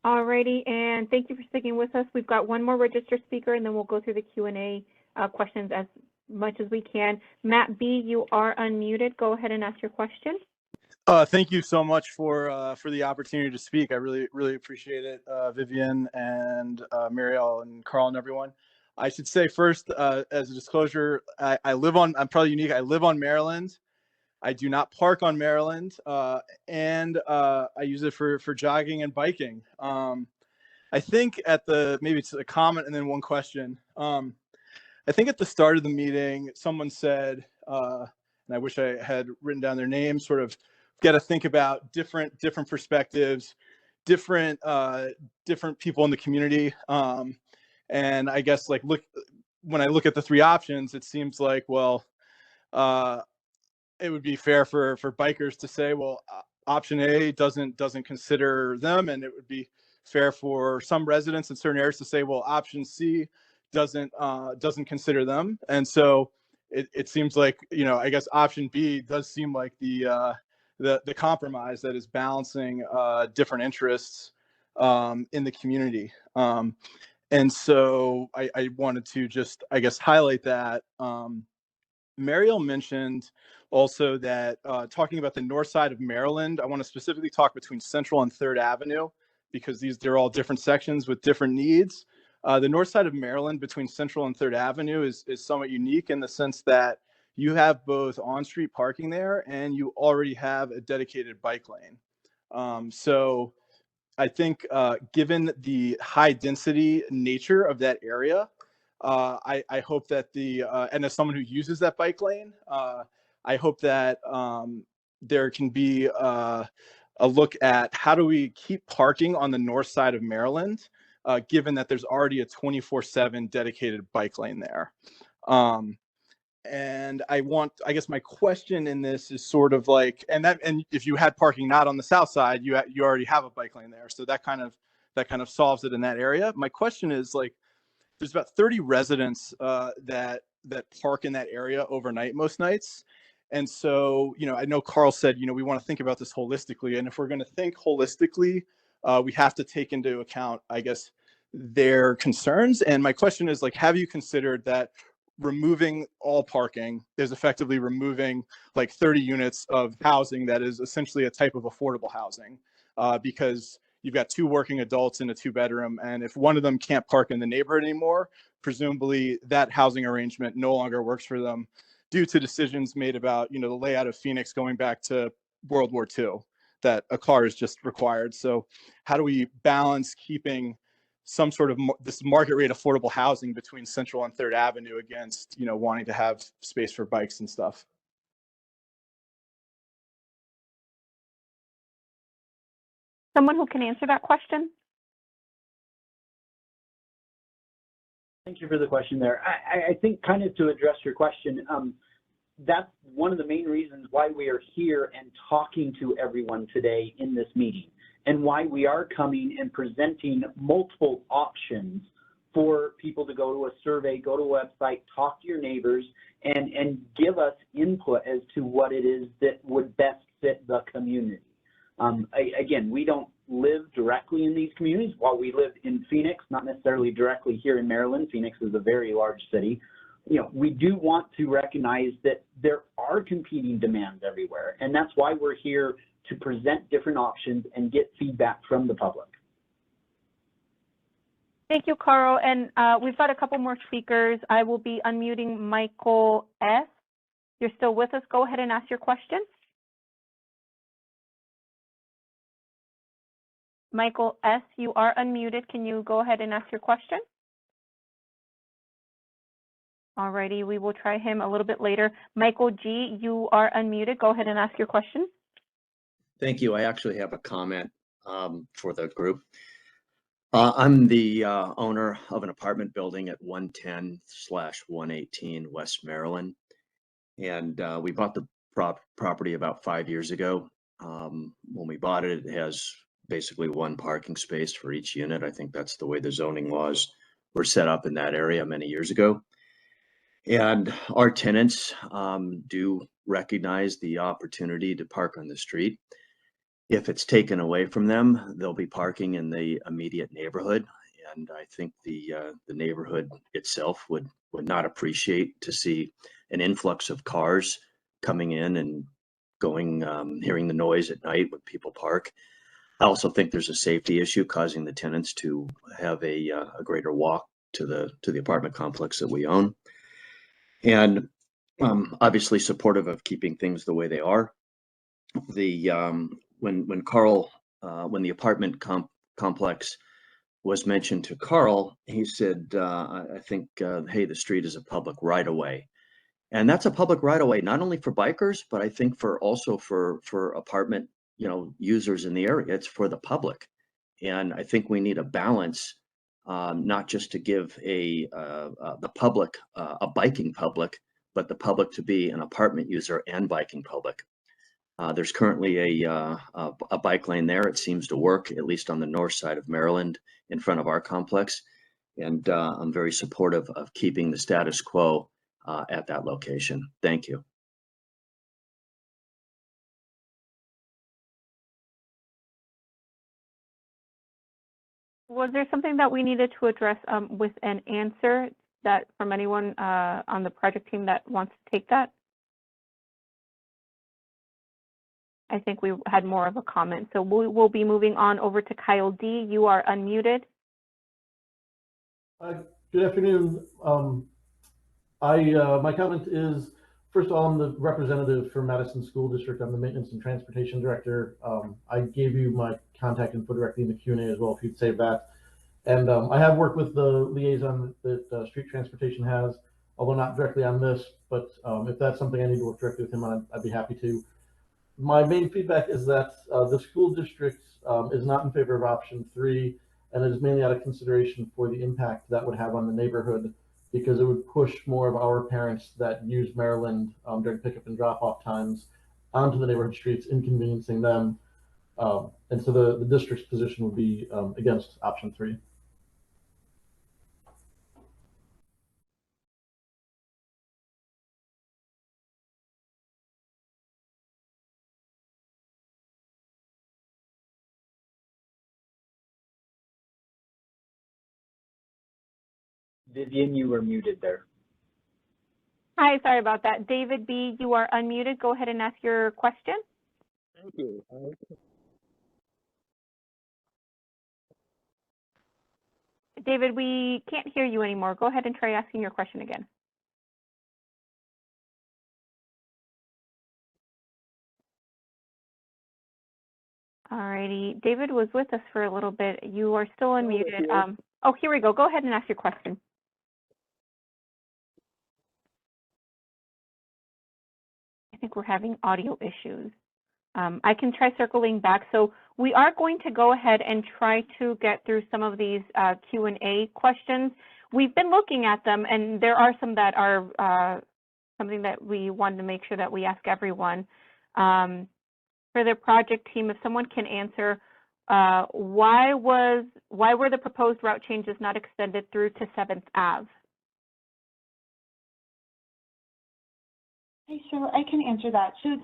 [SPEAKER 1] Alrighty, and thank you for sticking with us. We've got one more registered speaker, and then we'll go through the Q&A questions as much as we can. Matt B., you are unmuted. Go ahead and ask your question.
[SPEAKER 22] Thank you so much for the opportunity to speak. I really appreciate it, Vivian and Marielle and Carl and everyone. I should say first, as a disclosure, I'm probably unique. I live on Maryland. I do not park on Maryland, and I use it for jogging and biking. I think maybe it's a comment and then one question. I think at the start of the meeting, someone said, and I wish I had written down their name, sort of got to think about different perspectives, different people in the community. And I guess when I look at the three options, it seems like, well, it would be fair for bikers to say, well, option A doesn't consider them, and it would be fair for some residents in certain areas to say, well, option C doesn't consider them. And so it seems like, I guess option B does seem like the the compromise that is balancing different interests in the community. And so I wanted to just, I guess, highlight that. Mariel mentioned also that talking about the north side of Maryland, I want to specifically talk between Central and 3rd Avenue, because they're all different sections with different needs. The north side of Maryland between Central and 3rd Avenue is somewhat unique in the sense that you have both on-street parking there and you already have a dedicated bike lane. So I think given the high density nature of that area, I hope that and as someone who uses that bike lane, I hope that there can be a look at how do we keep parking on the north side of Maryland, given that there's already a 24/7 dedicated bike lane there. And I guess my question in this is sort of like, and if you had parking not on the south side, you already have a bike lane there, so that kind of solves it in that area. My question is, like, there's about 30 residents that park in that area overnight most nights. And so, I know Carl said, we want to think about this holistically. And if we're going to think holistically, we have to take into account, I guess, their concerns. And my question is, like, have you considered that removing all parking is effectively removing like 30 units of housing that is essentially a type of affordable housing? Because you've got 2 working adults in a 2-bedroom, and if one of them can't park in the neighborhood anymore, presumably that housing arrangement no longer works for them due to decisions made about, the layout of Phoenix going back to World War II, that a car is just required. So how do we balance keeping some sort of this market rate affordable housing between Central and 3rd Avenue against, wanting to have space for bikes and stuff?
[SPEAKER 1] Someone who can answer that question?
[SPEAKER 5] Thank you for the question there. I think kind of to address your question, that's one of the main reasons why we are here and talking to everyone today in this meeting, and why we are coming and presenting multiple options for people to go to a survey, go to a website, talk to your neighbors, and give us input as to what it is that would best fit the community. Again, we don't live directly in these communities. While we live in Phoenix, not necessarily directly here in Maryland, Phoenix is a very large city, we do want to recognize that there are competing demands everywhere, and that's why we're here to present different options and get feedback from the public.
[SPEAKER 1] Thank you, Carl. And we've got a couple more speakers. I will be unmuting Michael S. You're still with us. Go ahead and ask your question. Michael S., you are unmuted. Can you go ahead and ask your question? Alrighty, we will try him a little bit later. Michael G., you are unmuted. Go ahead and ask your question.
[SPEAKER 2] Thank you. I actually have a comment for the group. I'm the owner of an apartment building at 110/118 West Maryland. And we bought the property about 5 years ago. When we bought it, it has basically 1 parking space for each unit. I think that's the way the zoning laws were set up in that area many years ago. And our tenants do recognize the opportunity to park on the street. If it's taken away from them, they'll be parking in the immediate neighborhood. And I think the neighborhood itself would not appreciate to see an influx of cars coming in and going, hearing the noise at night when people park. I also think there's a safety issue causing the tenants to have a greater walk to the apartment complex that we own. And obviously supportive of keeping things the way they are. When Carl, when the apartment complex was mentioned to Carl, he said, I think, hey, the street is a public right of way. And that's a public right of way, not only for bikers, but I think also for apartment, users in the area. It's for the public. And I think we need a balance, not just to give the public, a biking public, but the public to be an apartment user and biking public. There's currently a bike lane there. It seems to work, at least on the north side of Maryland in front of our complex. And I'm very supportive of keeping the status quo at that location. Thank you.
[SPEAKER 1] Was there something that we needed to address with an answer that from anyone on the project team that wants to take that? I think we had more of a comment. So we'll be moving on over to Kyle D. You are unmuted.
[SPEAKER 3] Good afternoon. My comment is, first of all, I'm the representative for Madison School District. I'm the Maintenance and Transportation Director. I gave you my contact info directly in the Q&A as well, if you'd save that. And I have worked with the liaison that Street Transportation has, although not directly on this, but if that's something I need to work directly with him on, I'd be happy to. My main feedback is that the school district is not in favor of option 3, and it is mainly out of consideration for the impact that would have on the neighborhood, because it would push more of our parents that use Maryland during pickup and drop-off times onto the neighborhood streets, inconveniencing them. And so the district's position would be against option 3.
[SPEAKER 5] Vivian, you were muted there.
[SPEAKER 1] Hi, sorry about that. David B., you are unmuted. Go ahead and ask your question.
[SPEAKER 4] Thank you.
[SPEAKER 1] David, we can't hear you anymore. Go ahead and try asking your question again. All righty. David was with us for a little bit. You are still unmuted. Oh, here we go. Go ahead and ask your question. I think we're having audio issues. I can try circling back. So we are going to go ahead and try to get through some of these Q&A questions. We've been looking at them, and there are some that are something that we wanted to make sure that we ask everyone. For the project team, if someone can answer, why were the proposed route changes not extended through to 7th Ave?
[SPEAKER 6] Okay, so I can answer that. So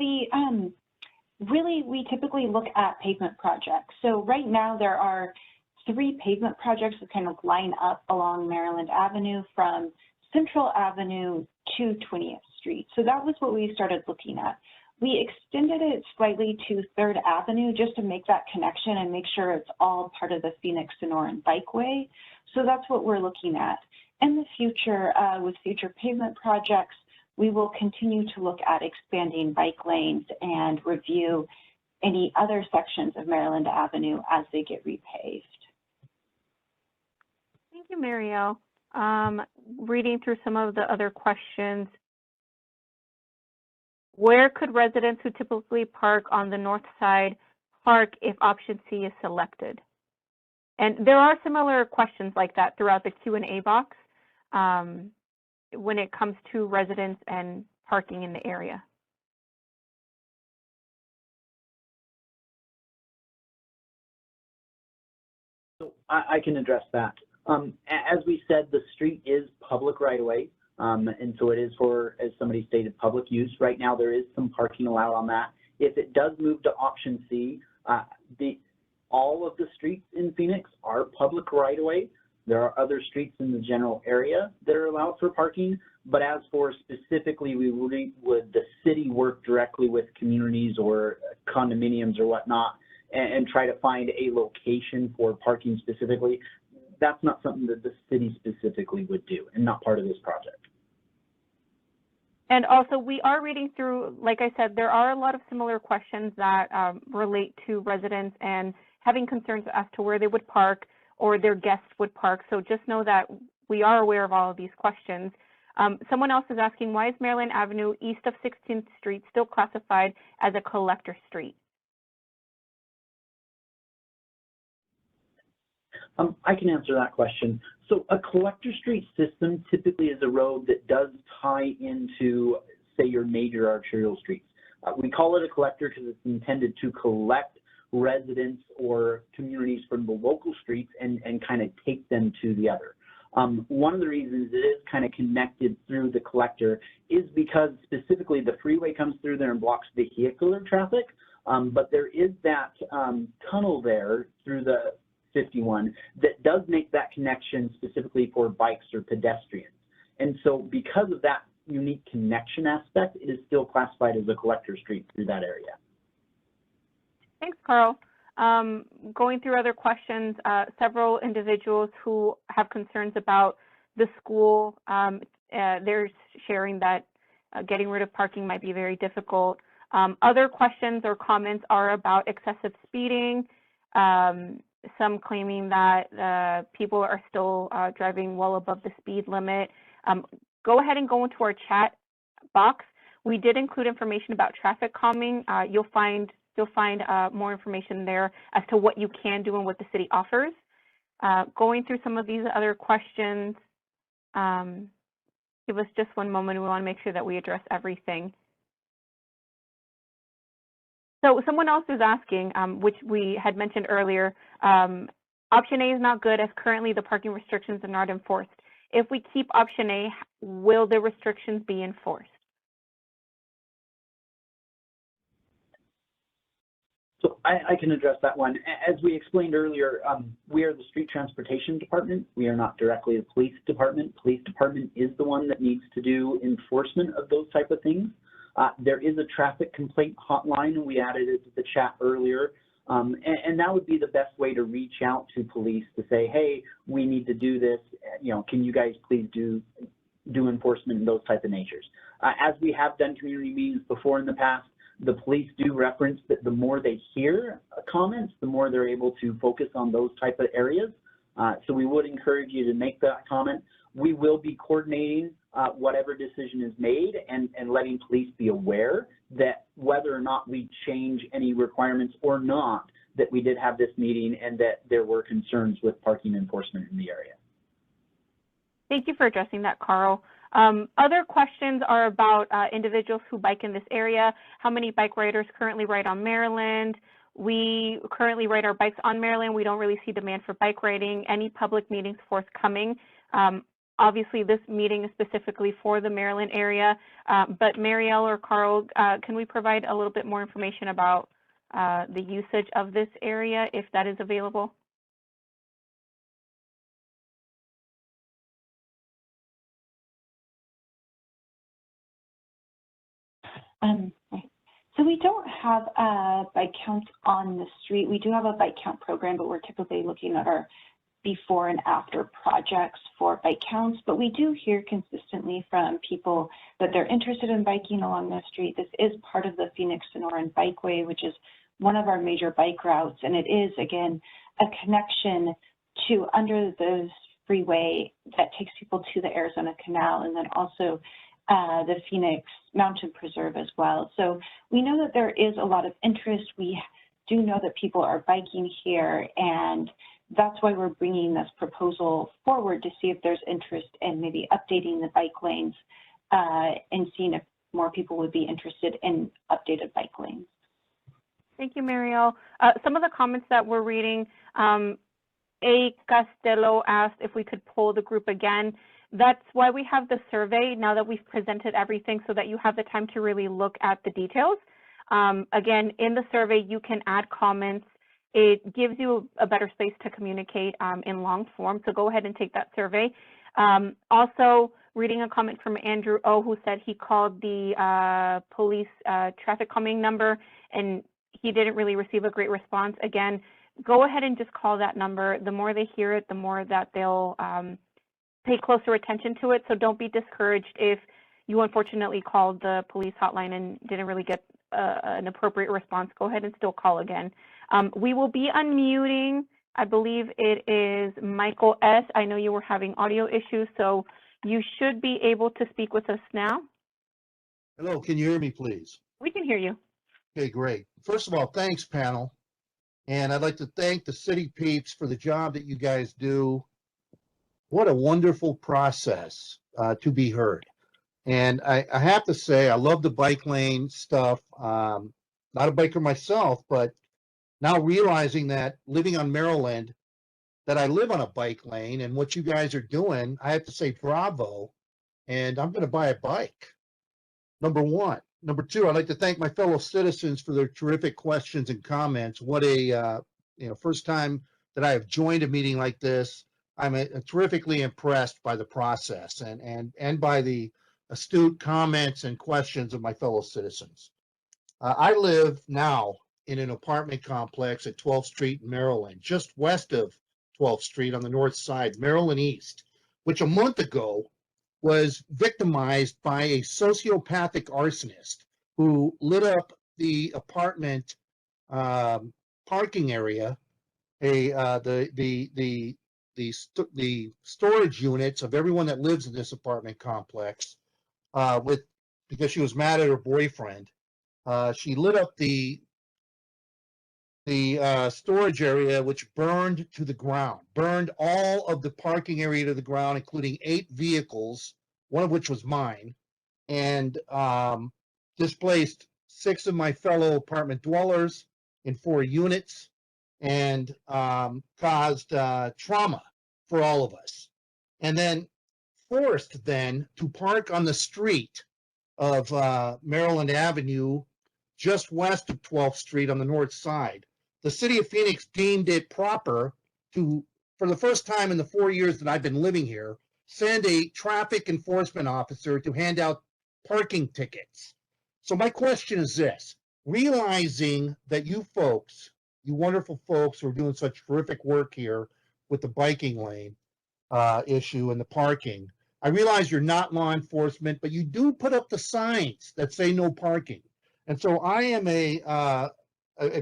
[SPEAKER 6] really, we typically look at pavement projects. So right now there are 3 pavement projects that kind of line up along Maryland Avenue from Central Avenue to 20th Street. So that was what we started looking at. We extended it slightly to 3rd Avenue just to make that connection and make sure it's all part of the Phoenix-Sonoran Bikeway. So that's what we're looking at. In the future, with future pavement projects, we will continue to look at expanding bike lanes and review any other sections of Maryland Avenue as they get repaved.
[SPEAKER 1] Thank you, Marielle. Reading through some of the other questions. Where could residents who typically park on the north side park if option C is selected? And there are similar questions like that throughout the Q&A box when it comes to residents and parking in the area.
[SPEAKER 5] So I can address that. As we said, the street is public right away. And so it is for, as somebody stated, public use. Right now, there is some parking allowed on that. If it does move to option C, all of the streets in Phoenix are public right away. There are other streets in the general area that are allowed for parking. But as for specifically, would the city work directly with communities or condominiums or whatnot and try to find a location for parking specifically? That's not something that the city specifically would do and not part of this project.
[SPEAKER 1] And also, we are reading through, like I said, there are a lot of similar questions that relate to residents and having concerns as to where they would park or their guests would park. So just know that we are aware of all of these questions. Someone else is asking, why is Maryland Avenue east of 16th Street still classified as a collector street?
[SPEAKER 5] I can answer that question. So a collector street system typically is a road that does tie into, say, your major arterial streets. We call it a collector because it's intended to collect residents or communities from the local streets and kind of take them to the other. One of the reasons it is kind of connected through the collector is because specifically the freeway comes through there and blocks vehicular traffic, but there is that tunnel there through the 51 that does make that connection specifically for bikes or pedestrians. And so because of that unique connection aspect, it is still classified as a collector street through that area.
[SPEAKER 1] Thanks, Carl. Going through other questions, several individuals who have concerns about the school, they're sharing that getting rid of parking might be very difficult. Other questions or comments are about excessive speeding, some claiming that people are still driving well above the speed limit. Go ahead and go into our chat box. We did include information about traffic calming. You'll find more information there as to what you can do and what the city offers. Going through some of these other questions, give us just one moment. We want to make sure that we address everything. So someone else is asking, which we had mentioned earlier, option A is not good as currently the parking restrictions are not enforced. If we keep option A, will the restrictions be enforced?
[SPEAKER 5] So I can address that one. As we explained earlier, we are the Street Transportation Department. We are not directly the Police Department. Police Department is the one that needs to do enforcement of those type of things. There is a traffic complaint hotline, and we added it to the chat earlier. And that would be the best way to reach out to police to say, hey, we need to do this. You know, can you guys please do enforcement in those type of natures? As we have done community meetings before in the past, the police do reference that the more they hear comments, the more they're able to focus on those type of areas. So we would encourage you to make that comment. We will be coordinating whatever decision is made and letting police be aware that whether or not we change any requirements or not, that we did have this meeting and that there were concerns with parking enforcement in the area.
[SPEAKER 1] Thank you for addressing that, Carl. Other questions are about individuals who bike in this area. How many bike riders currently ride on Maryland? We currently ride our bikes on Maryland. We don't really see demand for bike riding. Any public meetings forthcoming? Obviously, this meeting is specifically for the Maryland area, but Marielle or Carl, can we provide a little bit more information about the usage of this area, if that is available?
[SPEAKER 6] So we don't have bike counts on the street. We do have a bike count program, but we're typically looking at our before and after projects for bike counts. But we do hear consistently from people that they're interested in biking along the street. This is part of the Phoenix-Sonoran Bikeway, which is one of our major bike routes. And it is, again, a connection to under the freeway that takes people to the Arizona Canal, and then also the Phoenix Mountain Preserve as well. So we know that there is a lot of interest. We do know that people are biking here, and that's why we're bringing this proposal forward to see if there's interest in maybe updating the bike lanes and seeing if more people would be interested in updated bike lanes.
[SPEAKER 1] Thank you, Marielle. Some of the comments that we're reading, A. Castello asked if we could poll the group again. That's why we have the survey now that we've presented everything, so that you have the time to really look at the details. Again, in the survey, you can add comments. It gives you a better space to communicate in long form, so go ahead and take that survey. Also, reading a comment from Andrew O, who said he called the police traffic calming number and he didn't really receive a great response. Again, go ahead and just call that number. The more they hear it, the more that they'll pay closer attention to it. So don't be discouraged if you unfortunately called the police hotline and didn't really get an appropriate response. Go ahead and still call again. We will be unmuting, I believe it is Michael S. I know you were having audio issues, so you should be able to speak with us now.
[SPEAKER 4] Hello, can you hear me, please?
[SPEAKER 1] We can hear you.
[SPEAKER 4] Okay, great. First of all, thanks, panel. And I'd like to thank the city peeps for the job that you guys do. What a wonderful process to be heard. And I have to say, I love the bike lane stuff. Not a biker myself, but now realizing that living on Maryland, that I live on a bike lane, and what you guys are doing, I have to say bravo, and I'm going to buy a bike. Number one. Number two, I'd like to thank my fellow citizens for their terrific questions and comments. What a first time that I have joined a meeting like this. I'm terrifically impressed by the process and by the astute comments and questions of my fellow citizens. I live now in an apartment complex at 12th Street in Maryland, just west of 12th Street on the north side, Maryland East, which a month ago was victimized by a sociopathic arsonist who lit up the apartment parking area, the storage units of everyone that lives in this apartment complex, because she was mad at her boyfriend. She lit up the storage area, which burned to the ground, burned all of the parking area to the ground, including 8 vehicles, one of which was mine, and displaced 6 of my fellow apartment dwellers in 4 units, and caused trauma for all of us. And then forced then to park on the street of Maryland Avenue, just west of 12th Street on the north side. The city of Phoenix deemed it proper to, for the first time in the 4 years that I've been living here, send a traffic enforcement officer to hand out parking tickets. So my question is this: realizing that you folks, you wonderful folks who are doing such terrific work here with the biking lane issue and the parking, I realize you're not law enforcement, but you do put up the signs that say no parking. And so I am a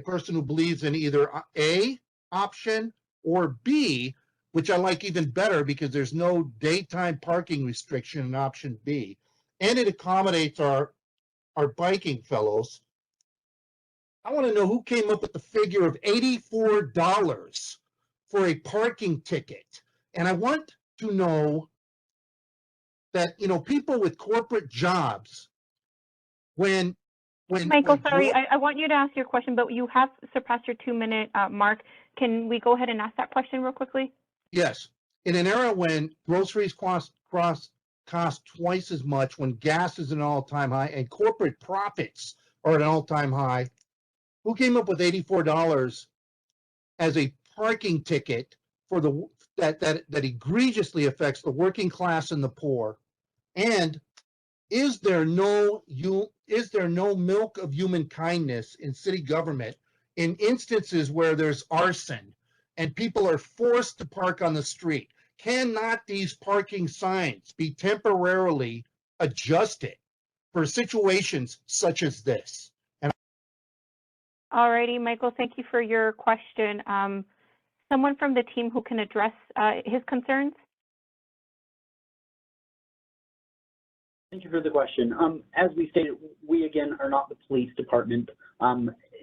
[SPEAKER 4] person who believes in either A option or B, which I like even better because there's no daytime parking restriction in option B. And it accommodates our biking fellows. I want to know who came up with the figure of $84 for a parking ticket. And I want to know that, you know, people with corporate jobs, when
[SPEAKER 1] Michael, sorry, I want you to ask your question, but you have surpassed your 2-minute mark. Can we go ahead and ask that question real quickly?
[SPEAKER 4] Yes. In an era when groceries cost twice as much, when gas is at an all-time high and corporate profits are at an all-time high, who came up with $84 as a parking ticket for that egregiously affects the working class and the poor? And is there no milk of human kindness in city government in instances where there's arson and people are forced to park on the street? Cannot these parking signs be temporarily adjusted for situations such as this? And
[SPEAKER 1] All righty, Michael, thank you for your question. Someone from the team who can address his concerns?
[SPEAKER 5] Thank you for the question. As we stated, we again are not the police department.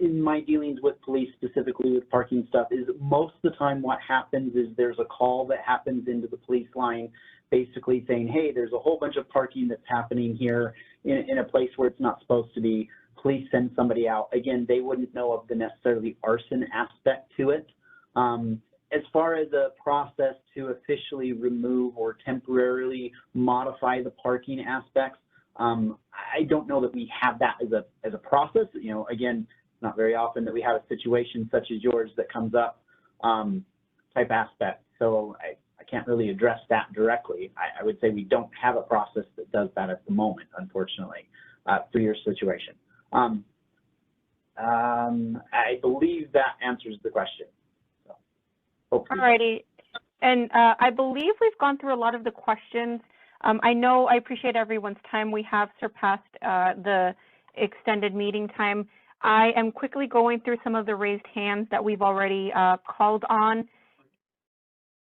[SPEAKER 5] In my dealings with police, specifically with parking stuff, is most of the time what happens is there's a call that happens into the police line basically saying, hey, there's a whole bunch of parking that's happening here in a place where it's not supposed to be. Please send somebody out. Again, they wouldn't know of the necessarily arson aspect to it. As far as a process to officially remove or temporarily modify the parking aspects, I don't know that we have that as a process. You know, again, not very often that we have a situation such as yours that comes up type aspect. So I can't really address that directly. I would say we don't have a process that does that at the moment, unfortunately, for your situation. I believe that answers the question.
[SPEAKER 1] All righty. And I believe we've gone through a lot of the questions. I appreciate everyone's time. We have surpassed the extended meeting time. I am quickly going through some of the raised hands that we've already called on.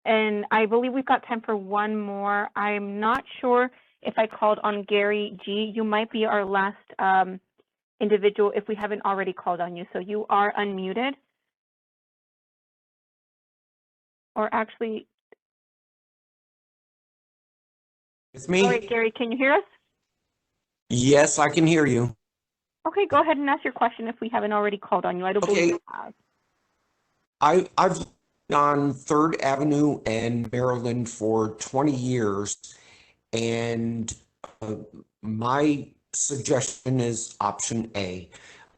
[SPEAKER 1] And I believe we've got time for one more. I'm not sure if I called on Gary G. You might be our last individual if we haven't already called on you. So you are unmuted. Or actually,
[SPEAKER 8] It's me.
[SPEAKER 1] All right, Gary, can you hear us?
[SPEAKER 8] Yes, I can hear you.
[SPEAKER 1] Okay, go ahead and ask your question if we haven't already called on you. I don't believe we have.
[SPEAKER 8] I've lived on 3rd Avenue and Maryland for 20 years, and my suggestion is option A.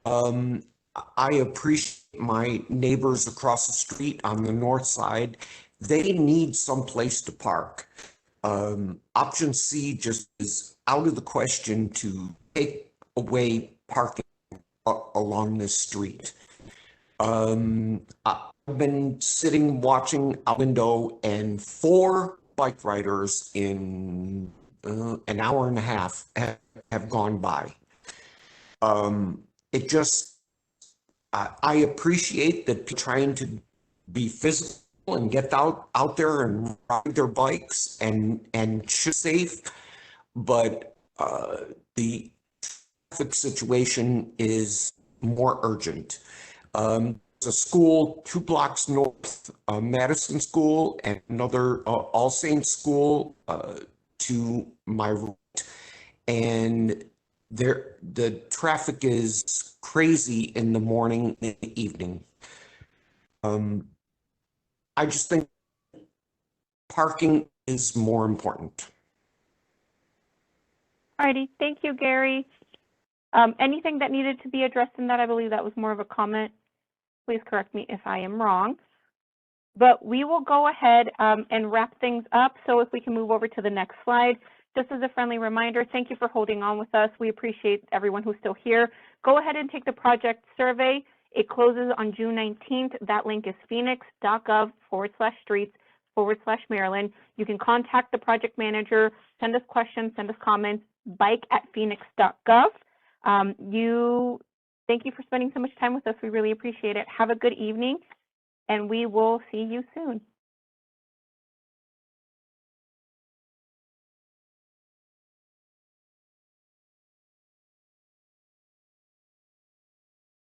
[SPEAKER 8] I appreciate my neighbors across the street on the north side, they need some place to park. Option C just is out of the question to take away parking along this street. I've been sitting watching a window and 4 bike riders in an hour and a half have gone by. It just, I appreciate that people trying to be physical and get out there and ride their bikes and should safe, but the traffic situation is more urgent. There's a school 2 blocks north, Madison School, and another All Saints School to my right, and the traffic is crazy in the morning and the evening. I just think parking is more important.
[SPEAKER 1] Alrighty, thank you, Gary. Anything that needed to be addressed in that? I believe that was more of a comment. Please correct me if I am wrong. But we will go ahead and wrap things up. So if we can move over to the next slide. Just as a friendly reminder, thank you for holding on with us. We appreciate everyone who's still here. Go ahead and take the project survey. It closes on June 19th. That link is Phoenix.gov/streets/Maryland. You can contact the project manager, send us questions, send us comments, bike@Phoenix.gov. Thank you for spending so much time with us. We really appreciate it. Have a good evening, and we will see you soon.